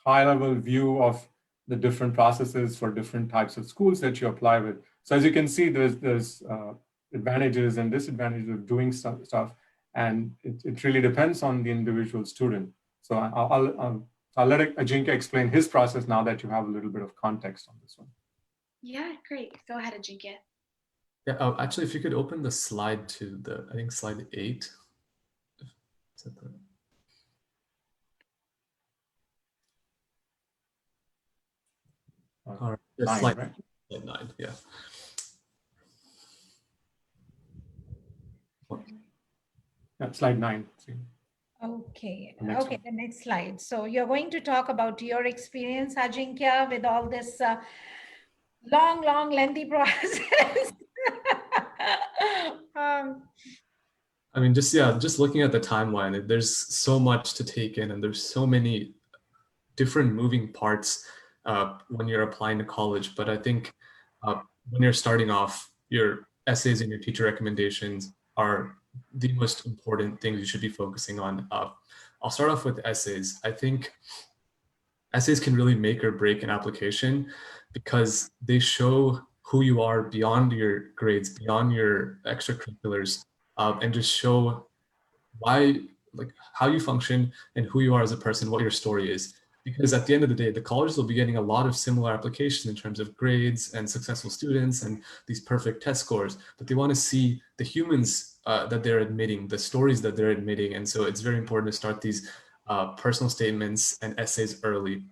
high level view of the different processes for different types of schools that you apply with. So as you can see, there's advantages and disadvantages of doing stuff. And it really depends on the individual student. So I'll let Ajinkya explain his process now that you have a little bit of context on this one. Yeah, great. Go ahead, Ajinkya. Yeah, actually, if you could open the slide to I think slide 8. All right, slide 9, right? Slide 9, yeah. Slide 9. Okay, the next slide. So you're going to talk about your experience, Ajinkya, with all this long, lengthy process. I mean, just looking at the timeline, there's so much to take in, and there's so many different moving parts when you're applying to college. But I think when you're starting off, your essays and your teacher recommendations are the most important things you should be focusing on. I'll start off with essays. I think essays can really make or break an application because they show who you are beyond your grades, beyond your extracurriculars, and just show how you function and who you are as a person, what your story is. Because at the end of the day, the colleges will be getting a lot of similar applications in terms of grades and successful students and these perfect test scores, but they want to see the humans that they're admitting, the stories that they're admitting. And so it's very important to start these personal statements and essays early.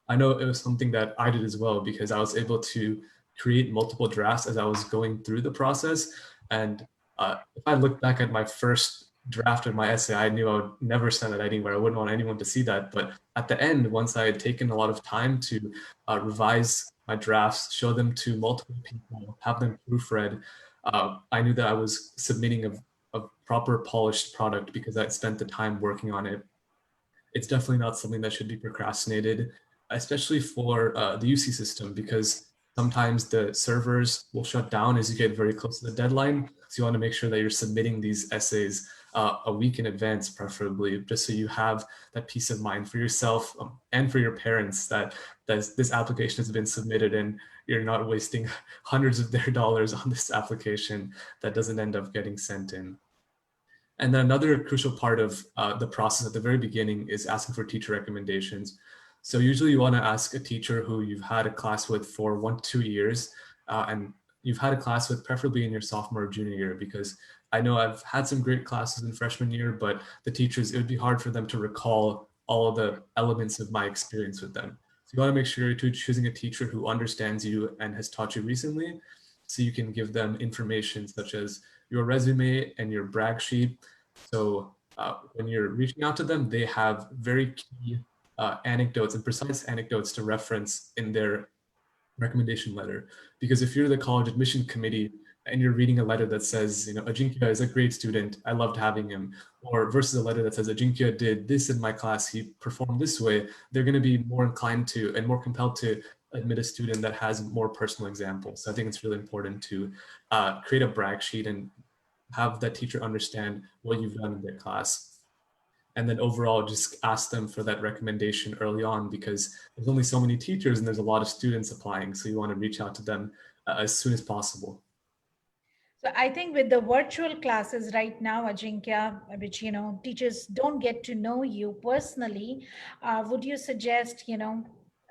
I know it was something that I did as well, because I was able to create multiple drafts as I was going through the process. And if I look back at my first draft of my essay, I knew I would never send it anywhere. I wouldn't want anyone to see that. But at the end, once I had taken a lot of time to revise my drafts, show them to multiple people, have them proofread, I knew that I was submitting a proper polished product because I'd spent the time working on it. It's definitely not something that should be procrastinated, especially for the UC system, because sometimes the servers will shut down as you get very close to the deadline. So you want to make sure that you're submitting these essays a week in advance, preferably, just so you have that peace of mind for yourself and for your parents that this application has been submitted and you're not wasting hundreds of their dollars on this application that doesn't end up getting sent in. And then another crucial part of the process at the very beginning is asking for teacher recommendations. So usually you want to ask a teacher who you've had a class with for 1 to 2 years, and you've had a class with preferably in your sophomore or junior year, because I know I've had some great classes in freshman year, but the teachers, it would be hard for them to recall all of the elements of my experience with them. So you want to make sure you're choosing a teacher who understands you and has taught you recently, so you can give them information such as your resume and your brag sheet. So when you're reaching out to them, they have very key anecdotes and precise anecdotes to reference in their recommendation letter. Because if you're the college admission committee and you're reading a letter that says, Ajinkya is a great student, I loved having him, or versus a letter that says Ajinkya did this in my class, he performed this way, they're going to be more inclined to and more compelled to admit a student that has more personal examples. So I think it's really important to create a brag sheet and have that teacher understand what you've done in their class. And then overall, just ask them for that recommendation early on, because there's only so many teachers and there's a lot of students applying. So you want to reach out to them as soon as possible. So I think with the virtual classes right now, Ajinkya, which, teachers don't get to know you personally, would you suggest,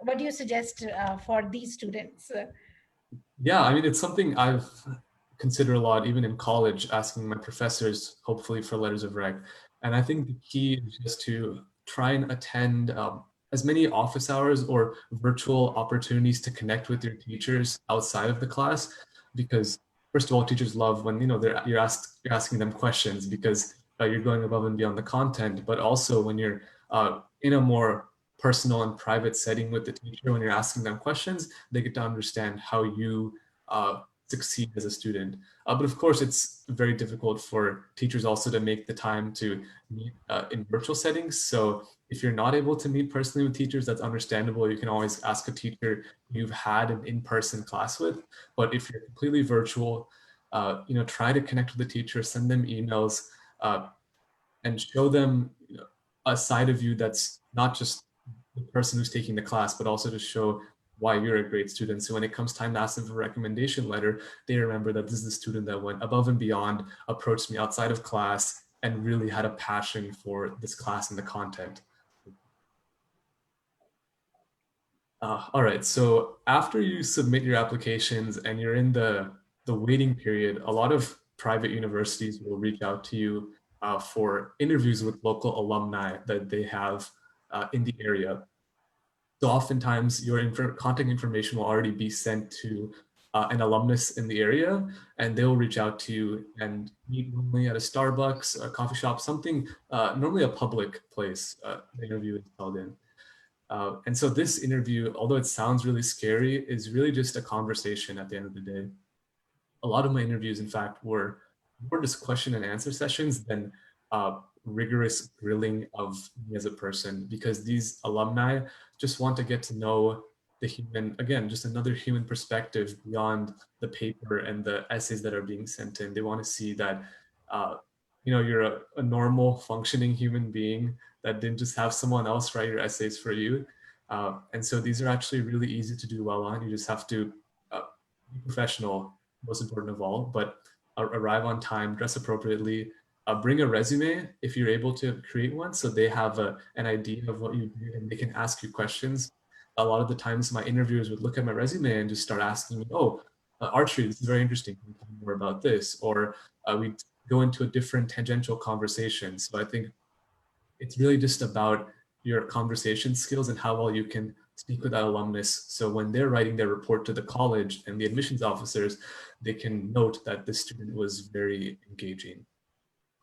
what do you suggest for these students? Yeah, I mean, it's something I've considered a lot, even in college, asking my professors, hopefully for letters of rec. And I think the key is just to try and attend as many office hours or virtual opportunities to connect with your teachers outside of the class, because first of all, teachers love when you're asking them questions, because you're going above and beyond the content, but also when you're in a more personal and private setting with the teacher, when you're asking them questions, they get to understand how you succeed as a student. But of course, it's very difficult for teachers also to make the time to meet in virtual settings. So if you're not able to meet personally with teachers, that's understandable. You can always ask a teacher you've had an in-person class with. But if you're completely virtual, try to connect with the teacher, send them emails, and show them a side of you that's not just the person who's taking the class, but also to show why you're a great student. So when it comes time to ask them for a recommendation letter, they remember that this is the student that went above and beyond, approached me outside of class, and really had a passion for this class and the content. All right, so after you submit your applications and you're in the waiting period, a lot of private universities will reach out to you for interviews with local alumni that they have in the area. So oftentimes your contact information will already be sent to an alumnus in the area, and they'll reach out to you and meet normally at a Starbucks, a coffee shop, something, normally a public place the interview is held in. And so this interview, although it sounds really scary, is really just a conversation at the end of the day. A lot of my interviews, in fact, were more just question and answer sessions than rigorous grilling of me as a person, because these alumni just want to get to know the human, again, just another human perspective beyond the paper and the essays that are being sent in. They want to see that, you're a normal functioning human being that didn't just have someone else write your essays for you. And so these are actually really easy to do well on. You just have to be professional, most important of all, but arrive on time, dress appropriately, bring a resume if you're able to create one, so they have an idea of what you do and they can ask you questions. A lot of the times my interviewers would look at my resume and just start asking me, archery, this is very interesting, can you tell me more about this? Or we go into a different tangential conversation. So I think it's really just about your conversation skills and how well you can speak with that alumnus. So when they're writing their report to the college and the admissions officers, they can note that the student was very engaging.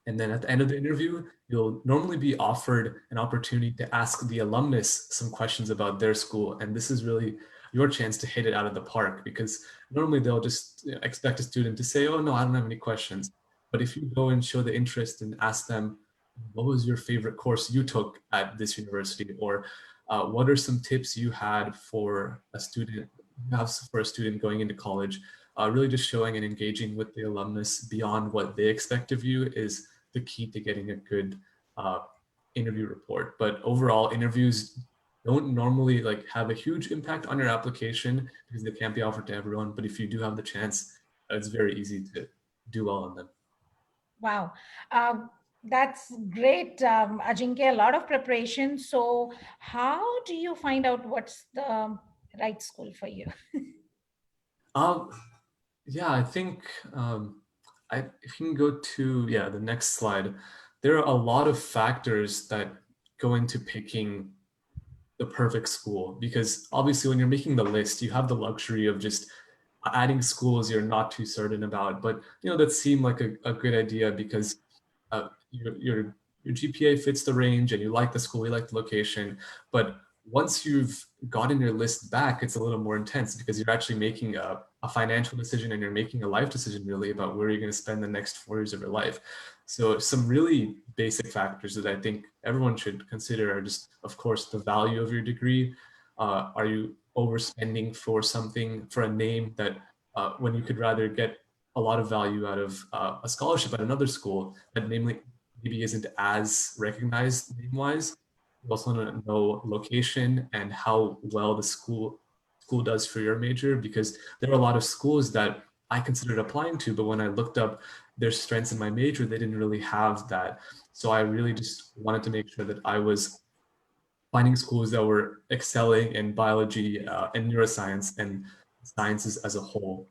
And then at the end of the interview, you'll normally be offered an opportunity to ask the alumnus some questions about their school. And this is really your chance to hit it out of the park, because normally they'll just expect a student to say, oh, no, I don't have any questions. But if you go and show the interest and ask them, what was your favorite course you took at this university? Or what are some tips you had for a student, going into college? Really just showing and engaging with the alumnus beyond what they expect of you is the key to getting a good interview report. But overall, interviews don't normally have a huge impact on your application because they can't be offered to everyone. But if you do have the chance, it's very easy to do well on them. Wow. That's great, Ajinkya, a lot of preparation. So how do you find out what's the right school for you? Yeah, I think if you can go to the next slide, there are a lot of factors that go into picking the perfect school, because obviously when you're making the list, you have the luxury of just adding schools you're not too certain about, but that seem like a good idea because you're your GPA fits the range and you like the school, you like the location. But once you've gotten your list back, it's a little more intense because you're actually making a financial decision and you're making a life decision really about where you're going to spend the next 4 years of your life. So some really basic factors that I think everyone should consider are just, of course, the value of your degree. Are you overspending for something, for a name that when you could rather get a lot of value out of a scholarship at another school that maybe isn't as recognized name-wise? You also want to know location and how well the school does for your major, because there are a lot of schools that I considered applying to, but when I looked up their strengths in my major, they didn't really have that. So I really just wanted to make sure that I was finding schools that were excelling in biology and neuroscience and sciences as a whole.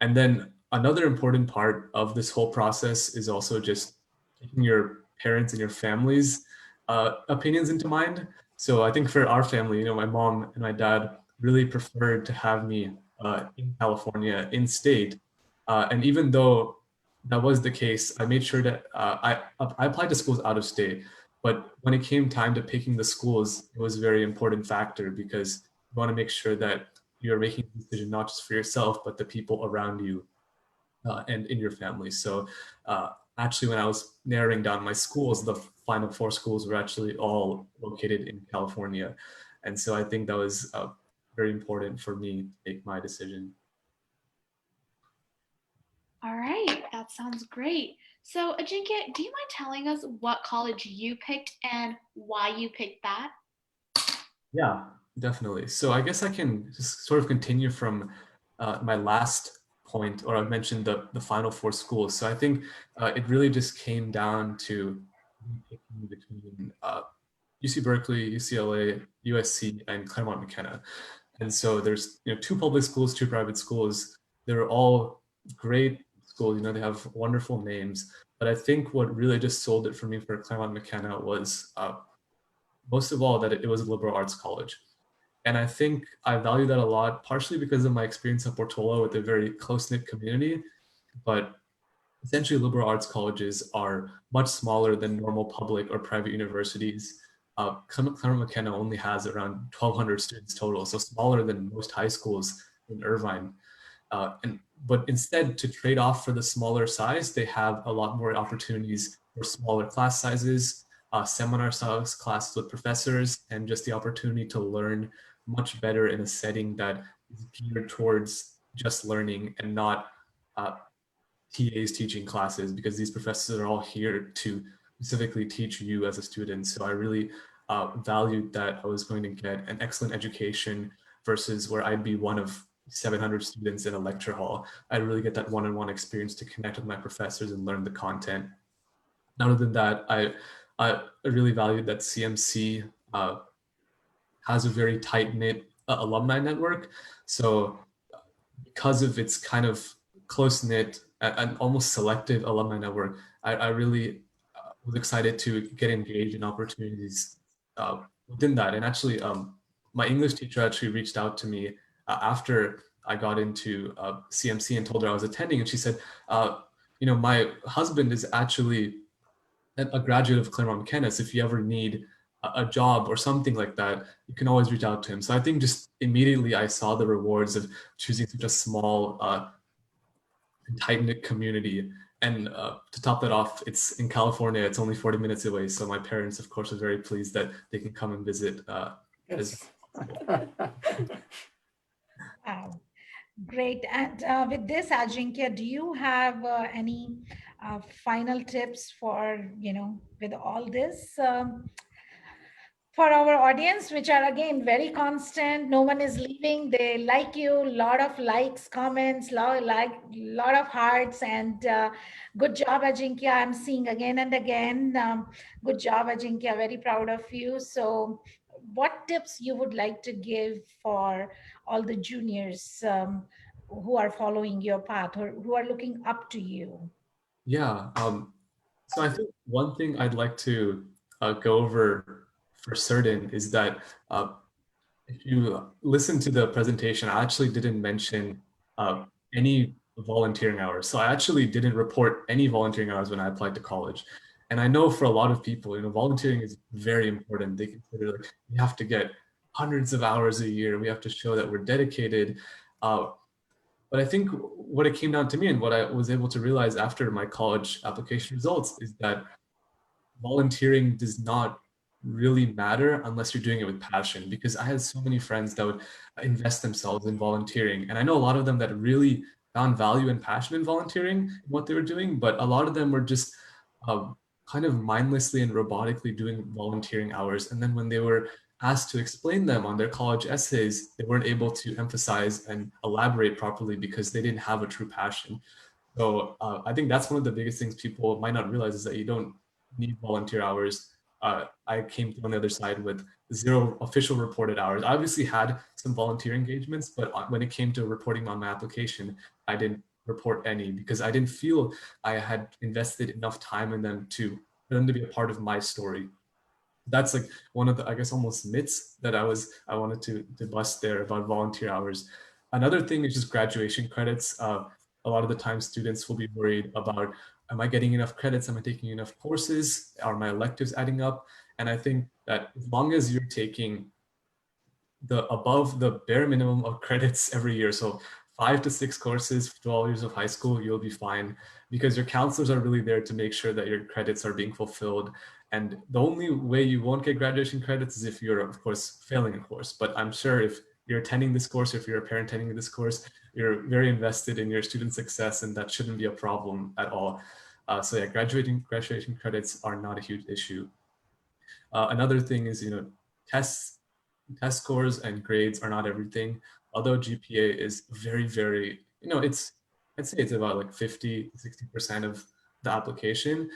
And then another important part of this whole process is also just taking your parents and your family's opinions into mind. So I think for our family, my mom and my dad really preferred to have me in California, in state. And even though that was the case, I made sure that I applied to schools out of state. But when it came time to picking the schools, it was a very important factor because you want to make sure that you're making a decision not just for yourself, but the people around you and in your family. So actually, when I was narrowing down my schools, the final 4 schools were actually all located in California. And so I think that was very important for me to make my decision. All right, that sounds great. So Ajinkya, do you mind telling us what college you picked and why you picked that? Yeah, definitely. So I guess I can just sort of continue from my last point, or I mentioned the final 4 schools. So I think it really just came down to picking between UC Berkeley, UCLA, USC, and Claremont McKenna. And so there's 2 public schools, 2 private schools. They're all great schools. They have wonderful names. But I think what really just sold it for me for Claremont McKenna was most of all that it was a liberal arts college. And I think I value that a lot, partially because of my experience at Portola with a very close-knit community. But essentially, liberal arts colleges are much smaller than normal public or private universities. Claremont McKenna only has around 1,200 students total, so smaller than most high schools in Irvine. But instead, to trade off for the smaller size, they have a lot more opportunities for smaller class sizes, seminar size classes with professors, and just the opportunity to learn much better in a setting that is geared towards just learning and not TAs teaching classes, because these professors are all here to specifically teach you as a student. So I really valued that I was going to get an excellent education versus where I'd be one of 700 students in a lecture hall. I'd really get that one-on-one experience to connect with my professors and learn the content. Other than that, I really valued that CMC has a very tight-knit alumni network. So because of its kind of close-knit and almost selective alumni network, I really was excited to get engaged in opportunities within that. And actually, my English teacher actually reached out to me after I got into CMC and told her I was attending. And she said, my husband is actually a graduate of Claremont McKenna. So if you ever need a job or something like that, you can always reach out to him. So I think just immediately I saw the rewards of choosing such a small, tight-knit community. And to top that off, it's in California. It's only 40 minutes away. So my parents, of course, are very pleased that they can come and visit. Yes. Wow, great. And with this, Ajinkya, do you have any final tips for, with all this? For our audience, which are again very constant, no one is leaving. They like you, lot of likes, comments, lot of hearts, and good job, Ajinkya. I'm seeing again and again. Good job, Ajinkya. Very proud of you. So, what tips you would like to give for all the juniors who are following your path or who are looking up to you? Yeah. So I think one thing I'd like to go over for certain is that if you listen to the presentation, I actually didn't mention any volunteering hours. So I actually didn't report any volunteering hours when I applied to college. And I know for a lot of people, volunteering is very important. They consider like we have to get hundreds of hours a year. We have to show that we're dedicated. But I think what it came down to me and what I was able to realize after my college application results is that volunteering does not really matter unless you're doing it with passion. Because I had so many friends that would invest themselves in volunteering. And I know a lot of them that really found value and passion in volunteering, in what they were doing, but a lot of them were just kind of mindlessly and robotically doing volunteering hours. And then when they were asked to explain them on their college essays, they weren't able to emphasize and elaborate properly because they didn't have a true passion. So I think that's one of the biggest things people might not realize is that you don't need volunteer hours. I came on the other side with 0 official reported hours. I obviously had some volunteer engagements, but when it came to reporting on my application, I didn't report any because I didn't feel I had invested enough time in them for them to be a part of my story. That's like one of the, I guess, almost myths that I wanted to bust there about volunteer hours. Another thing is just graduation credits. A lot of the time students will be worried about, am I getting enough credits? Am I taking enough courses? Are my electives adding up? And I think that as long as you're taking above the bare minimum of credits every year, so 5 to 6 courses for all years of high school, you'll be fine because your counselors are really there to make sure that your credits are being fulfilled. And the only way you won't get graduation credits is if you're, of course, failing a course. But I'm sure if you're attending this course, or if you're a parent attending this course, you're very invested in your student success, and that shouldn't be a problem at all. So yeah, graduation credits are not a huge issue. Another thing is, tests, test scores and grades are not everything. Although GPA is very, very, I'd say it's about like 50 to 60% of the application.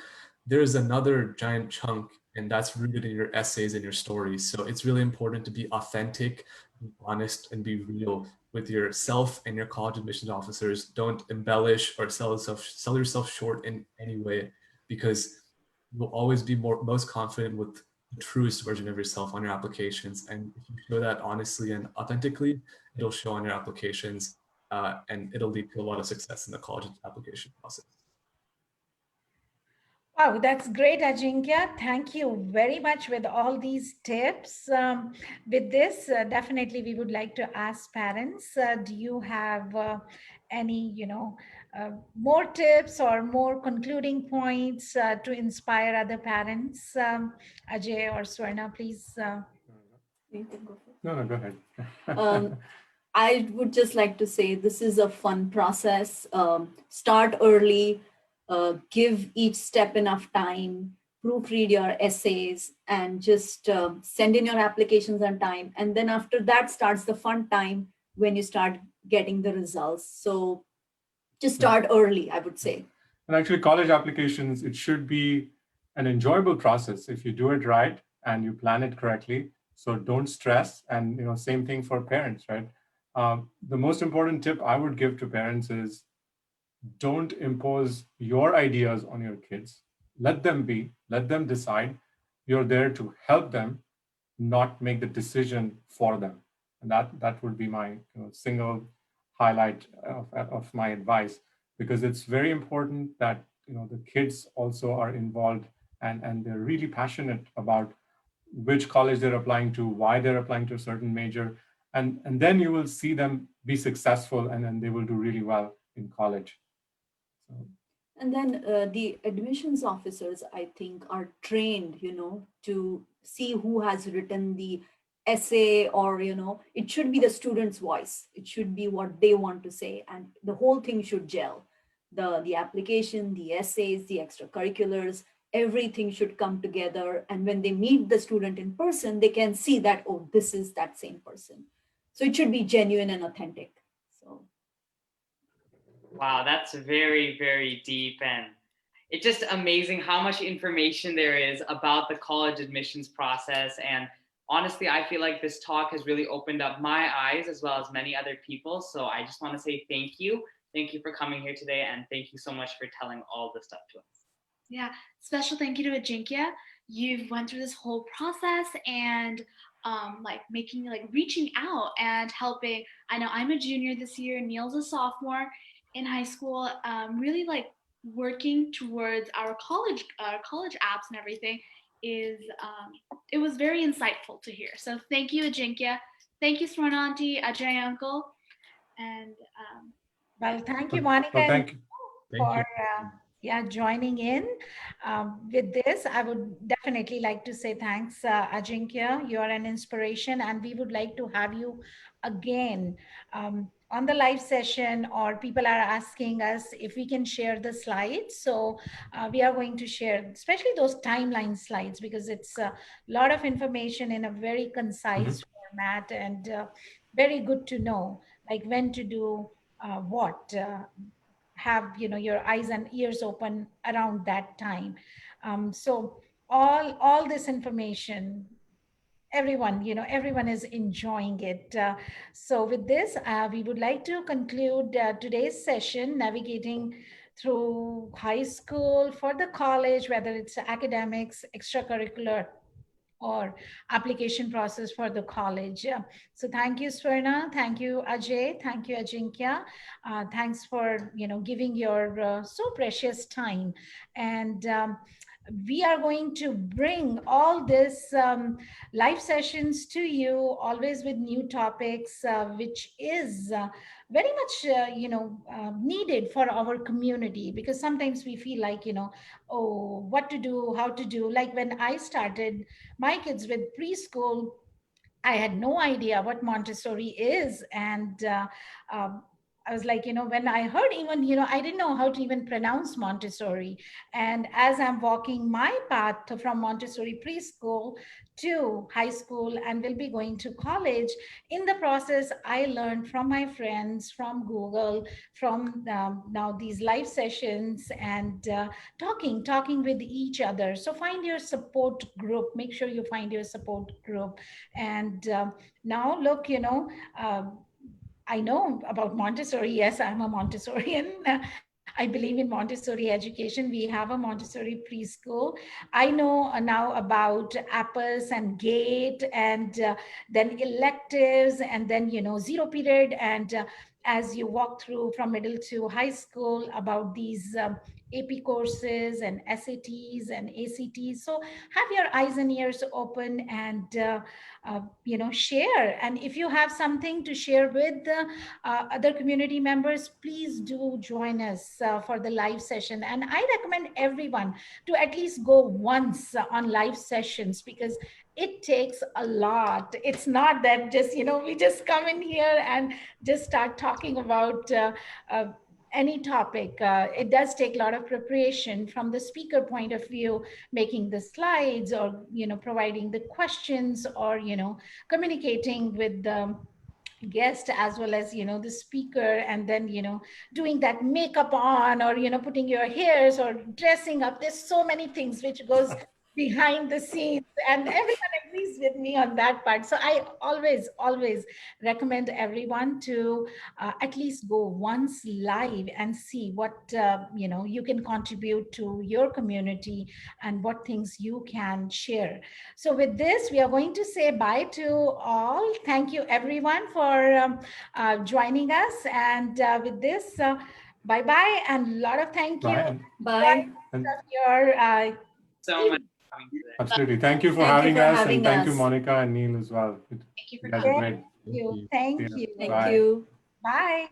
There's another giant chunk, and that's rooted in your essays and your stories. So it's really important to be authentic, be honest, and be real with yourself and your college admissions officers. Don't embellish or sell yourself short in any way, because you'll always be most confident with the truest version of yourself on your applications. And if you show that honestly and authentically, it'll show on your applications, and it'll lead to a lot of success in the college application process. Wow, that's great, Ajinkya. Thank you very much with all these tips. With this, definitely we would like to ask parents, do you have any, more tips or more concluding points to inspire other parents? Ajay or Swarna, please. You can go first. No, go ahead. I would just like to say this is a fun process. Start early, give each step enough time, proofread your essays, and just send in your applications on time. And then after that starts the fun time when you start getting the results. So just start early, I would say. And actually, college applications, it should be an enjoyable process if you do it right and you plan it correctly. So don't stress. And same thing for parents, right? The most important tip I would give to parents is don't impose your ideas on your kids. Let them decide. You're there to help them, not make the decision for them. And that would be my single highlight of my advice, because it's very important that the kids also are involved and they're really passionate about which college they're applying to, why they're applying to a certain major, and then you will see them be successful, and then they will do really well in college. So. And then the admissions officers, I think, are trained, to see who has written the essay, or, it should be the student's voice. It should be what they want to say. And the whole thing should gel. The application, the essays, the extracurriculars, everything should come together. And when they meet the student in person, they can see that, oh, this is that same person. So it should be genuine and authentic. So. Wow, that's very, very deep, and it's just amazing how much information there is about the college admissions process. And honestly, I feel like this talk has really opened up my eyes as well as many other people. So I just want to say thank you. Thank you for coming here today, and thank you so much for telling all this stuff to us. Yeah, special thank you to Ajinkya. You've went through this whole process and reaching out and helping. I know I'm a junior this year, Neil's a sophomore in high school, really working towards our college apps and everything is it was very insightful to hear. So thank you, Ajinkya. Thank you, Swarna Auntie, Ajay Uncle, and Well, thank you, Monica, Well, and thank you. Thank for you. joining in with this. I would definitely like to say thanks, Ajinkya. You are an inspiration, and we would like to have you again on the live session, or people are asking us if we can share the slides. So we are going to share, especially those timeline slides, because it's a lot of information in a very concise format, and very good to know, like when to do what. Have your eyes and ears open around that time. So all this information, everyone is enjoying it. So with this, we would like to conclude today's session, navigating through high school for the college, whether it's academics, extracurricular, or application process for the college. So thank you, Swarna. Thank you, Ajay. Thank you, Ajinkya. Thanks for giving your so precious time. And we are going to bring all this live sessions to you, always with new topics, which is very much needed for our community, because sometimes we feel like oh, what to do, how to do. Like when I started my kids with preschool, I had no idea what Montessori is. And I was like, when I heard, even, I didn't know how to even pronounce Montessori. And as I'm walking my path from Montessori preschool to high school and will be going to college, in the process, I learned from my friends, from Google, from now these live sessions, and talking with each other. So find your support group. Make sure you find your support group. And now look, I know about Montessori. Yes, I'm a Montessorian. I believe in Montessori education. We have a Montessori preschool. I know now about APPES and GATE, and then electives, and then, zero period. And as you walk through from middle to high school, about these AP courses and SATs and ACTs. So have your eyes and ears open, and share. And if you have something to share with other community members, please do join us for the live session. And I recommend everyone to at least go once on live sessions, because it takes a lot. It's not that just we just come in here and just start talking about any topic. It does take a lot of preparation from the speaker point of view, making the slides, or providing the questions, or communicating with the guest, as well as the speaker, and then doing that makeup on, or putting your hairs, or dressing up. There's so many things which goes behind the scenes, and everyone agrees with me on that part. So I always recommend everyone to at least go once live and see what you can contribute to your community, and what things you can share. So with this, we are going to say bye to all. Thank you everyone for joining us. And with this, bye-bye, and a lot of thank you. Bye. Bye. And Your So much for coming today. absolutely. Thank you for Thank you having for us. having And thank you, us. Monica and Neil as well. thank you for You guys coming. are great. Thank you. you. Thank See ya. you. Thank Bye. you. Bye.